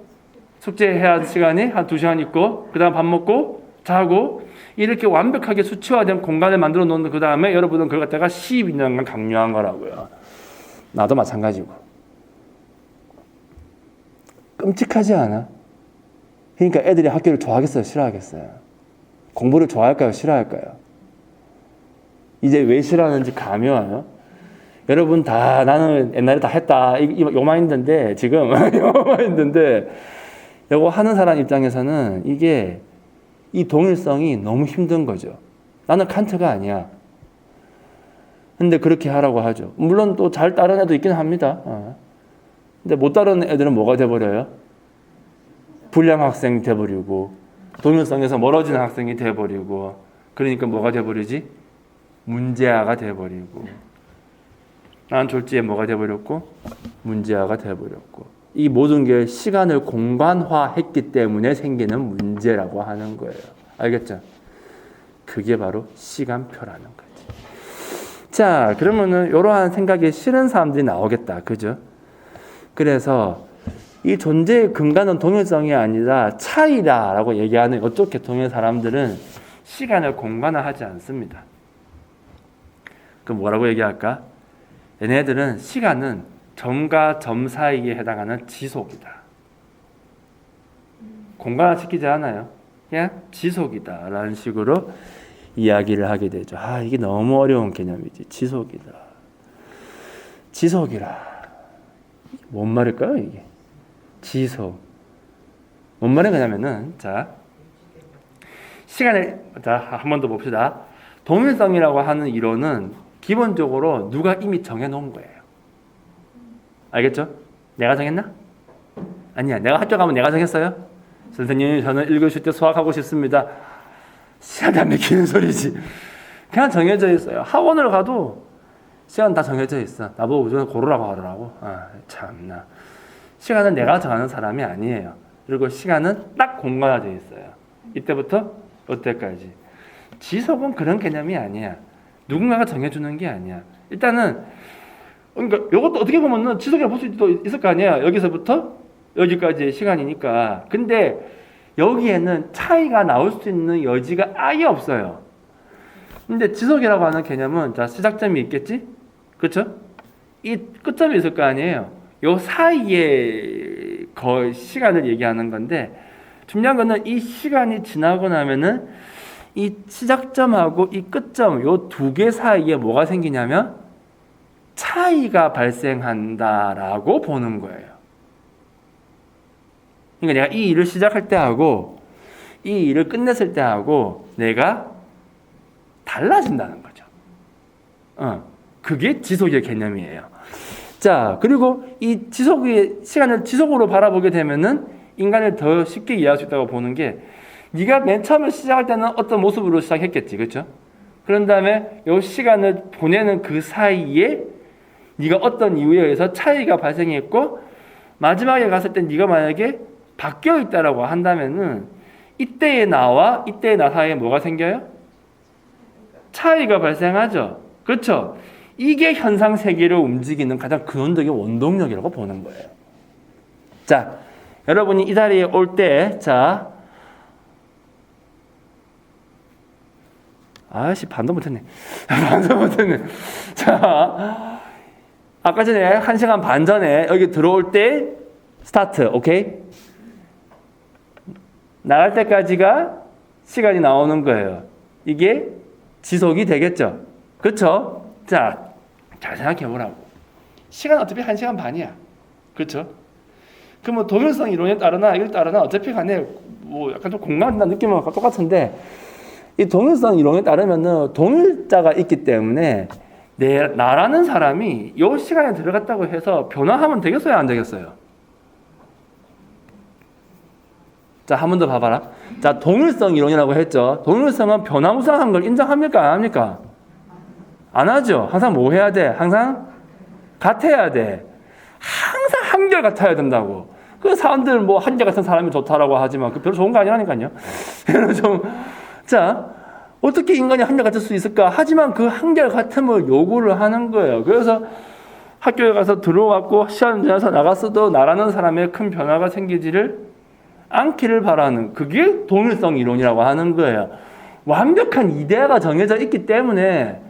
Speaker 1: 숙제해야 할 시간이 한 2시간 있고 그 다음 밥 먹고 자고 이렇게 완벽하게 수치화된 공간을 만들어 놓는 그 다음에 여러분은 그걸 갖다가 12년간 강요한 거라고요. 나도 마찬가지고. 끔찍하지 않아? 그러니까 애들이 학교를 좋아하겠어요? 싫어하겠어요? 공부를 좋아할까요? 싫어할까요? 이제 왜 싫어하는지 감이 와요? 여러분 다 나는 옛날에 다 했다 요 마인드인데 지금 요 마인드인데 이거 하는 사람 입장에서는 이게 이 동일성이 너무 힘든 거죠. 나는 칸트가 아니야. 근데 그렇게 하라고 하죠. 물론 또 잘 따르는 애도 있긴 합니다. 근데 못 따르는 애들은 뭐가 돼버려요? 불량 학생이 돼버리고 동일성에서 멀어지는 학생이 돼버리고 그러니까 뭐가 돼버리지? 문제아가 돼버리고 난 졸지에 뭐가 돼버렸고 문제아가 돼버렸고 이 모든 게 시간을 공간화했기 때문에 생기는 문제라고 하는 거예요. 알겠죠? 그게 바로 시간표라는 거지. 자, 그러면은 이러한 생각이 싫은 사람들이 나오겠다. 그죠? 그래서 이 존재의 근간은 동일성이 아니라 차이다라고 얘기하는 이쪽 계통의 사람들은 시간을 공간화하지 않습니다. 그럼 뭐라고 얘기할까? 얘네들은 시간은 점과 점 사이에 해당하는 지속이다. 공간화시키지 않아요. 그냥 지속이다 라는 식으로 이야기를 하게 되죠. 이게 너무 어려운 개념이지. 지속이다. 지속이라. 뭔 말일까요 이게? 지속. 뭔 말인 거냐면은 자 시간을 한 번 더 봅시다. 동일성이라고 하는 이론은 기본적으로 누가 이미 정해놓은 거예요. 알겠죠? 내가 정했나? 아니야. 내가 학교 가면 내가 정했어요? 선생님 저는 1교시 때 수학하고 싶습니다. 시간이 안 맥히는 소리지. 그냥 정해져 있어요. 학원을 가도 시간 다 정해져 있어. 나보고 우선 고르라고 하더라고. 참나. 시간은 내가 정하는 사람이 아니에요. 그리고 시간은 딱 공간화되어 있어요. 이때부터 이때까지. 지속은 그런 개념이 아니야. 누군가가 정해주는 게 아니야. 일단은 그러니까 이것도 어떻게 보면은 지속이라고 볼 수도 있을 거 아니야. 여기서부터 여기까지의 시간이니까. 근데 여기에는 차이가 나올 수 있는 여지가 아예 없어요. 근데 지속이라고 하는 개념은 자 시작점이 있겠지? 그렇죠? 이 끝점이 있을 거 아니에요. 요 사이에 거의 시간을 얘기하는 건데 중요한 거는 이 시간이 지나고 나면은 이 시작점하고 이 끝점 요 두 개 사이에 뭐가 생기냐면 차이가 발생한다라고 보는 거예요. 그러니까 내가 이 일을 시작할 때 하고 이 일을 끝냈을 때 하고 내가 달라진다는 거죠. 그게 지속의 개념이에요. 자, 그리고 이 지속의 시간을 지속으로 바라보게 되면은 인간을 더 쉽게 이해할 수 있다고 보는 게 네가 맨 처음에 시작할 때는 어떤 모습으로 시작했겠지, 그렇죠? 그런 다음에 이 시간을 보내는 그 사이에 네가 어떤 이유에 의해서 차이가 발생했고 마지막에 갔을 때 네가 만약에 바뀌어 있다라고 한다면은 이때의 나와 이때의 나 사이에 뭐가 생겨요? 차이가 발생하죠. 그렇죠? 이게 현상 세계를 움직이는 가장 근원적인 원동력이라고 보는 거예요. 자, 여러분이 이 자리에 올 때, 자, 반도 못했네. 반도 못했네. 자, 아까 전에 1시간 반 전에 여기 들어올 때 스타트, 오케이? 나갈 때까지가 시간이 나오는 거예요. 이게 지속이 되겠죠? 그렇죠? 자, 잘 생각해 보라고. 시간은 어차피 1시간 반이야. 그렇죠? 그러면 동일성 이론에 따르나 이걸 따르나 어차피 간에 뭐 약간 좀 공감한다는 느낌은 똑같은데 이 동일성 이론에 따르면은 동일자가 있기 때문에 나라는 사람이 이 시간에 들어갔다고 해서 변화하면 되겠어요? 안 되겠어요? 자, 한 번 더 봐봐라. 자, 동일성 이론이라고 했죠. 동일성은 변화무쌍한 걸 인정합니까? 안 합니까? 안 하죠. 항상 뭐 해야 돼? 항상 같아야 돼. 항상 한결 같아야 된다고. 그 사람들 뭐 한결 같은 사람이 좋다라고 하지만 그 별로 좋은 거 아니라니까요. 자, 어떻게 인간이 한결 같을 수 있을까? 하지만 그 한결 같음을 요구를 하는 거예요. 그래서 학교에 가서 들어왔고 시간 지나서 나갔어도 나라는 사람의 큰 변화가 생기지를 않기를 바라는, 그게 동일성 이론이라고 하는 거예요. 완벽한 이데아가 정해져 있기 때문에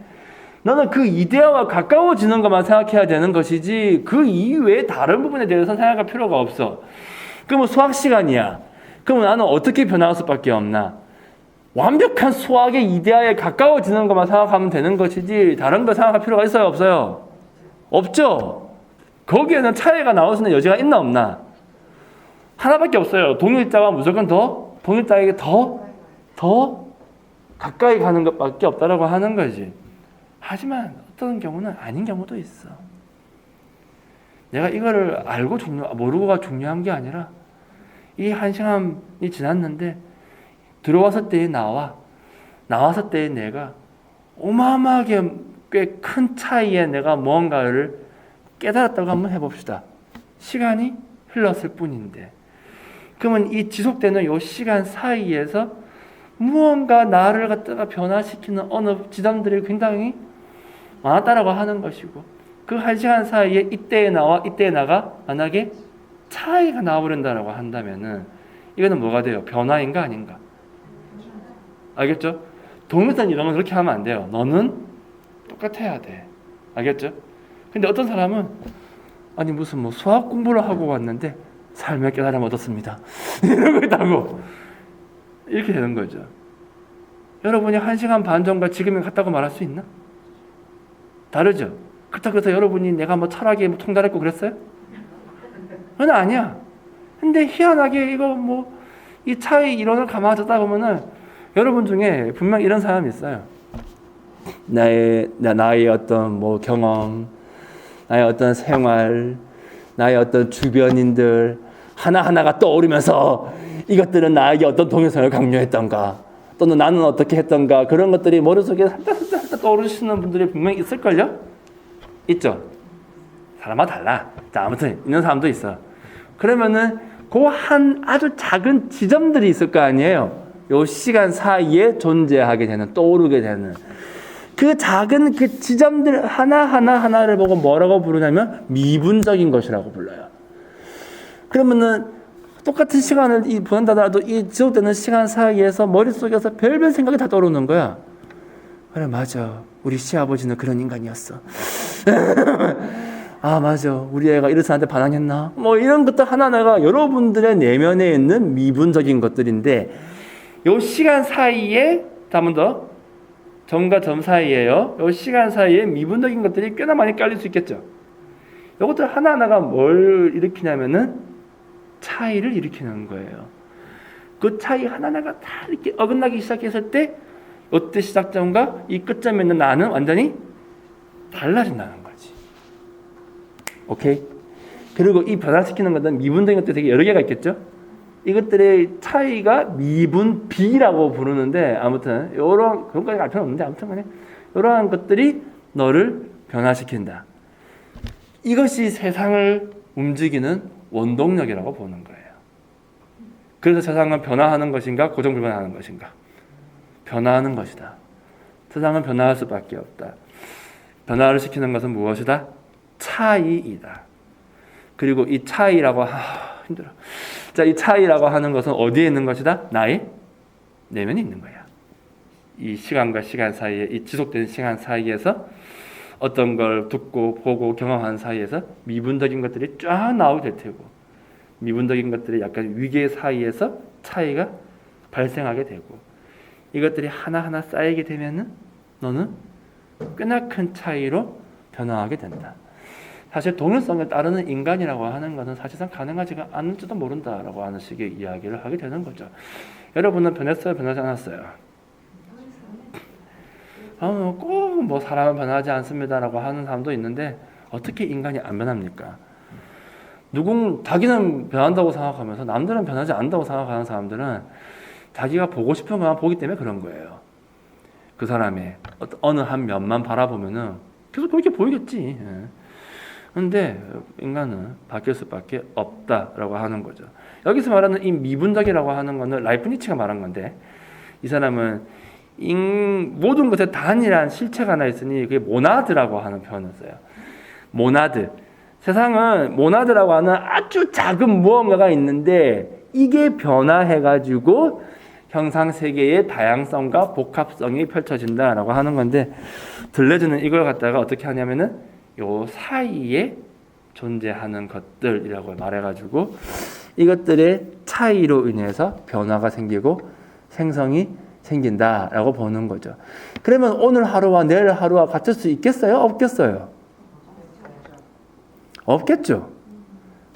Speaker 1: 너는 그 이데아와 가까워지는 것만 생각해야 되는 것이지 그 이외의 다른 부분에 대해서 생각할 필요가 없어. 그러면 수학 시간이야. 그러면 나는 어떻게 변화할 수밖에 없나? 완벽한 수학의 이데아에 가까워지는 것만 생각하면 되는 것이지 다른 거 생각할 필요가 있어요? 없어요? 없죠? 거기에는 차이가 나올 수 있는 여지가 있나 없나? 하나밖에 없어요. 동일자가 무조건 동일자에게 더 가까이 가는 것밖에 없다라고 하는 거지. 하지만 어떤 경우는 아닌 경우도 있어. 내가 이거를 알고 모르고가 중요한 게 아니라 이 한 시간이 지났는데 들어왔을 때의 나왔을 때의 내가 어마어마하게 꽤 큰 차이에 내가 무언가를 깨달았다고 한번 해봅시다. 시간이 흘렀을 뿐인데 그러면 이 지속되는 이 시간 사이에서 무언가 나를 갖다가 변화시키는 어느 지점들이 굉장히 많았다라고 하는 것이고 그 한 시간 사이에 이때의 나와 이때의 나가 만약에 차이가 나와버린다라고 한다면은 이거는 뭐가 돼요? 변화인가 아닌가? 알겠죠? 동일선 이론은 그렇게 하면 안 돼요. 너는 똑같아야 돼. 알겠죠? 근데 어떤 사람은 아니 무슨 뭐 수학 공부를 하고 왔는데 삶의 깨달음을 얻었습니다. 이러고 있다고. 이렇게 되는 거죠. 여러분이 1시간 반 전과 지금이 같다고 말할 수 있나? 다르죠? 그렇다고 해서 여러분이 내가 뭐 철학에 뭐 통달했고 그랬어요? 그건 아니야. 근데 희한하게 이거 뭐 이 차이 이론을 감안하다 보면은 여러분 중에 분명 이런 사람이 있어요. 나의 어떤 뭐 경험, 나의 어떤 생활, 나의 어떤 주변인들 하나하나가 떠오르면서 이것들은 나에게 어떤 동일성을 강요했던가 또는 나는 어떻게 했던가 그런 것들이 머릿속에 살짝 떠오르시는 분들이 분명히 있을걸요? 있죠? 사람마다 달라. 자, 아무튼 있는 사람도 있어. 그러면은 그 한 아주 작은 지점들이 있을 거 아니에요? 요 시간 사이에 존재하게 되는, 떠오르게 되는 그 작은 그 지점들 하나를 보고 뭐라고 부르냐면 미분적인 것이라고 불러요. 그러면은 똑같은 시간을 보낸다더라도 이 지속되는 시간 사이에서 머릿속에서 별별 생각이 다 떠오르는 거야. 그래, 맞아. 우리 시아버지는 그런 인간이었어. 아, 맞아. 우리 애가 이런 사람한테 반항했나? 뭐 이런 것들 하나하나가 여러분들의 내면에 있는 미분적인 것들인데 요 시간 사이에 한 번 더 점과 점 사이에요. 요 시간 사이에 미분적인 것들이 꽤나 많이 깔릴 수 있겠죠. 요것들 하나하나가 뭘 일으키냐면은 차이를 일으키는 거예요. 그 차이 하나하나가 다 이렇게 어긋나기 시작했을 때 이때 시작점과 이 끝점에 있는 나는 완전히 달라진다는 거지. 오케이? 그리고 이 변화시키는 것은 미분적인 것들이 되게 여러 개가 있겠죠? 이것들의 차이가 미분 B라고 부르는데 아무튼 요런 그런까지 알 필요는 없는데 아무튼 간에 이러한 것들이 너를 변화시킨다. 이것이 세상을 움직이는 원동력이라고 보는 거예요. 그래서 세상은 변화하는 것인가 고정불변하는 것인가? 변화하는 것이다. 세상은 변화할 수밖에 없다. 변화를 시키는 것은 무엇이다? 차이이다. 그리고 이 차이라고 힘들어. 자, 이 차이라고 하는 것은 어디에 있는 것이다? 나의 내면에 있는 거야. 이 시간과 시간 사이에 이 지속되는 시간 사이에서 어떤 걸 듣고 보고 경험하는 사이에서 미분적인 것들이 쫙 나오게 될 테고 미분적인 것들이 약간 위계 사이에서 차이가 발생하게 되고 이것들이 하나하나 쌓이게 되면은 너는 꽤나 큰 차이로 변화하게 된다. 사실 동일성을 따르는 인간이라고 하는 것은 사실상 가능하지가 않을지도 모른다라고 하는 식의 이야기를 하게 되는 거죠. 여러분은 변했어요? 변하지 않았어요? 꼭 뭐 사람은 변하지 않습니다라고 하는 사람도 있는데 어떻게 인간이 안 변합니까? 자기는 변한다고 생각하면서 남들은 변하지 않는다고 생각하는 사람들은 자기가 보고 싶은 것만 보기 때문에 그런 거예요. 그 사람의 어느 한 면만 바라보면은 계속 그렇게 보이겠지. 그런데 인간은 바뀔 수밖에 없다라고 하는 거죠. 여기서 말하는 이 미분적이라고 하는 거는 라이프니츠가 말한 건데 이 사람은 모든 것에 단일한 실체가 하나 있으니 그게 모나드라고 하는 표현을 써요. 모나드. 세상은 모나드라고 하는 아주 작은 무언가가 있는데 이게 변화해가지고 형상세계의 다양성과 복합성이 펼쳐진다라고 하는 건데, 들레즈는 이걸 갖다가 어떻게 하냐면은 요 사이에 존재하는 것들이라고 말해가지고 이것들의 차이로 인해서 변화가 생기고 생성이 생긴다라고 보는 거죠. 그러면 오늘 하루와 내일 하루와 같을 수 있겠어요? 없겠어요? 없겠죠.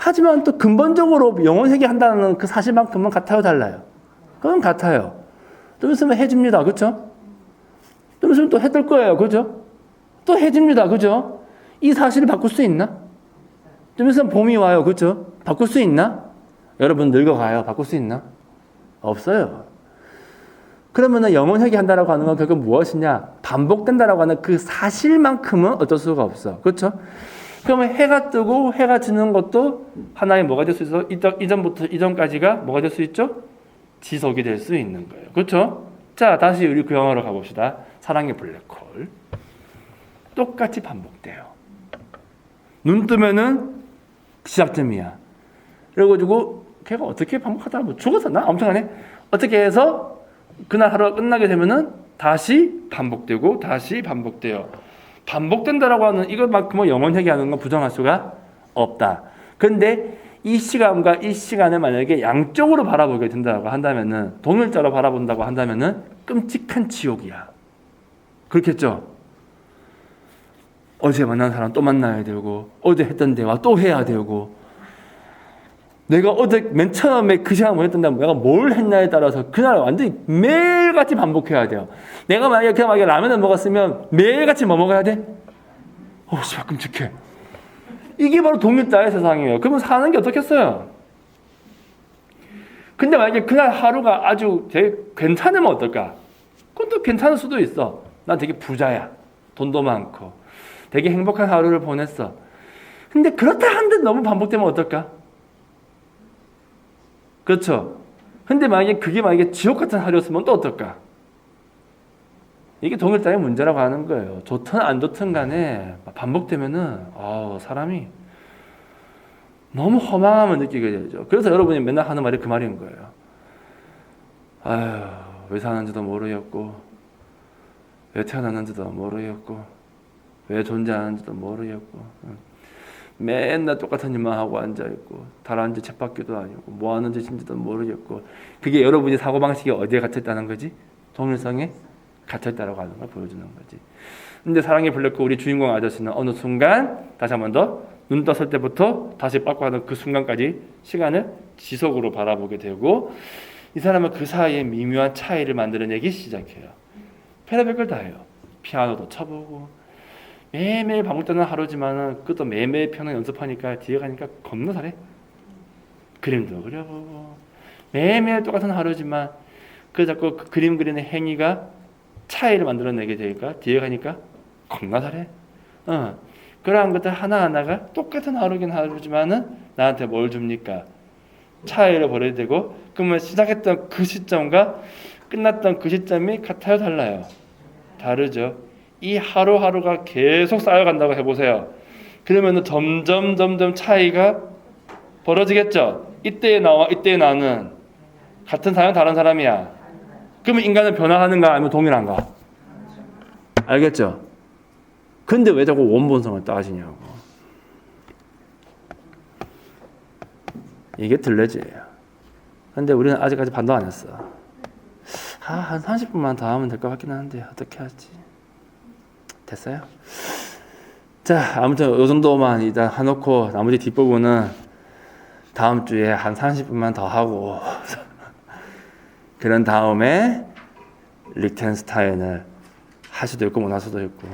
Speaker 1: 하지만 또 근본적으로 영원회귀 한다는 그 사실만큼은 같아요, 달라요? 그건 같아요. 좀 있으면 해집니다. 그렇죠? 좀 있으면 또 해뜰 거예요. 그죠? 또 해집니다. 그죠? 이 사실을 바꿀 수 있나? 좀 있으면 봄이 와요. 그죠? 바꿀 수 있나? 여러분 늙어가요. 바꿀 수 있나? 없어요. 그러면 영원회귀 한다라고 하는 건 결국 무엇이냐? 반복된다라고 하는 그 사실만큼은 어쩔 수가 없어. 그렇죠? 그러면 해가 뜨고 해가 지는 것도 하나의 뭐가 될 수 있어? 이전부터 이전까지가 뭐가 될 수 있죠? 지속이 될 수 있는 거예요. 그렇죠? 자, 다시 우리 그 영화로 가봅시다. 사랑의 블랙홀. 똑같이 반복돼요. 눈 뜨면은 시작점이야. 그래가지고 걔가 어떻게 반복하다가 뭐 죽었었나? 아무튼 간에 어떻게 해서 그날 하루가 끝나게 되면은 다시 반복되고 다시 반복돼요. 반복된다라고 하는 이것만큼은 영원회귀하는 건 부정할 수가 없다. 그런데 이 시간과 이 시간을 만약에 양쪽으로 바라보게 된다고 한다면은, 동일자로 바라본다고 한다면은 끔찍한 지옥이야. 그렇겠죠? 어제 만난 사람 또 만나야 되고, 어제 했던 대화 또 해야 되고, 내가 어제 맨 처음에 그 시간 보냈던 날 내가 뭘 했냐에 따라서 그날 완전히 매일같이 반복해야 돼요. 내가 만약에 그냥 라면을 먹었으면 매일같이 뭐 먹어야 돼? 씨발 끔찍해. 이게 바로 동일자의 세상이에요. 그러면 사는 게 어떻겠어요? 근데 만약에 그날 하루가 아주 되게 괜찮으면 어떨까? 그건 또 괜찮을 수도 있어. 난 되게 부자야. 돈도 많고. 되게 행복한 하루를 보냈어. 근데 그렇다 한데 너무 반복되면 어떨까? 그렇죠? 근데 만약에 그게 만약에 지옥 같은 하루였으면 또 어떨까? 이게 동일자의 문제라고 하는 거예요. 좋든 안 좋든 간에 반복되면은 사람이 너무 허망함을 느끼게 되죠. 그래서 여러분이 맨날 하는 말이 그 말인 거예요. 왜 사는지도 모르겠고, 왜 태어났는지도 모르겠고, 왜 존재하는지도 모르겠고, 맨날 똑같은 일만 하고 앉아있고, 다람쥐 쳇바퀴도 아니고, 뭐 하는 짓인지도 모르겠고, 그게 여러분이 사고방식이 어디에 갇혀있다는 거지? 동일성에 갇혀있다고 하는 걸 보여주는 거지. 근데 사랑의 블랙홀 우리 주인공 아저씨는 어느 순간 다시 한 번 더 눈 떴을 때부터 다시 빠꾸 하는 그 순간까지 시간을 지속으로 바라보게 되고, 이 사람은 그 사이에 미묘한 차이를 만들어내기 시작해요. 별의별 걸 다 해요. 피아노도 쳐보고, 매일매일 반복되는 하루지만은 그것도 매일매일 피아노 연습하니까 뒤에 가니까 겁나 잘해. 그림도 그려보고, 매일매일 똑같은 하루지만 그 자꾸 그 그림 그리는 행위가 차이를 만들어내게 되니까 뒤에 가니까 겁나 잘해. 그러한 것들 하나하나가 똑같은 하루긴 하루지만은 나한테 뭘 줍니까? 차이를 벌여야 되고, 그러면 시작했던 그 시점과 끝났던 그 시점이 같아요, 달라요? 다르죠. 이 하루하루가 계속 쌓여간다고 해보세요. 그러면 점점 차이가 벌어지겠죠. 이때의 나와 이때의 나는 같은 사람 다른 사람이야. 그러면 인간은 변화하는가 아니면 동일한가? 알겠죠? 근데 왜 자꾸 원본성을 따지냐고. 이게 들레즈예요. 근데 우리는 아직까지 반도 안 했어. 한 30분만 더 하면 될 것 같긴 한데 어떻게 하지? 됐어요? 자, 아무튼 이 정도만 일단 해놓고 나머지 뒷부분은 다음 주에 한 30분만 더 하고 그런 다음에 리텐스타인을 할 수도 있고 못 할 수도 있고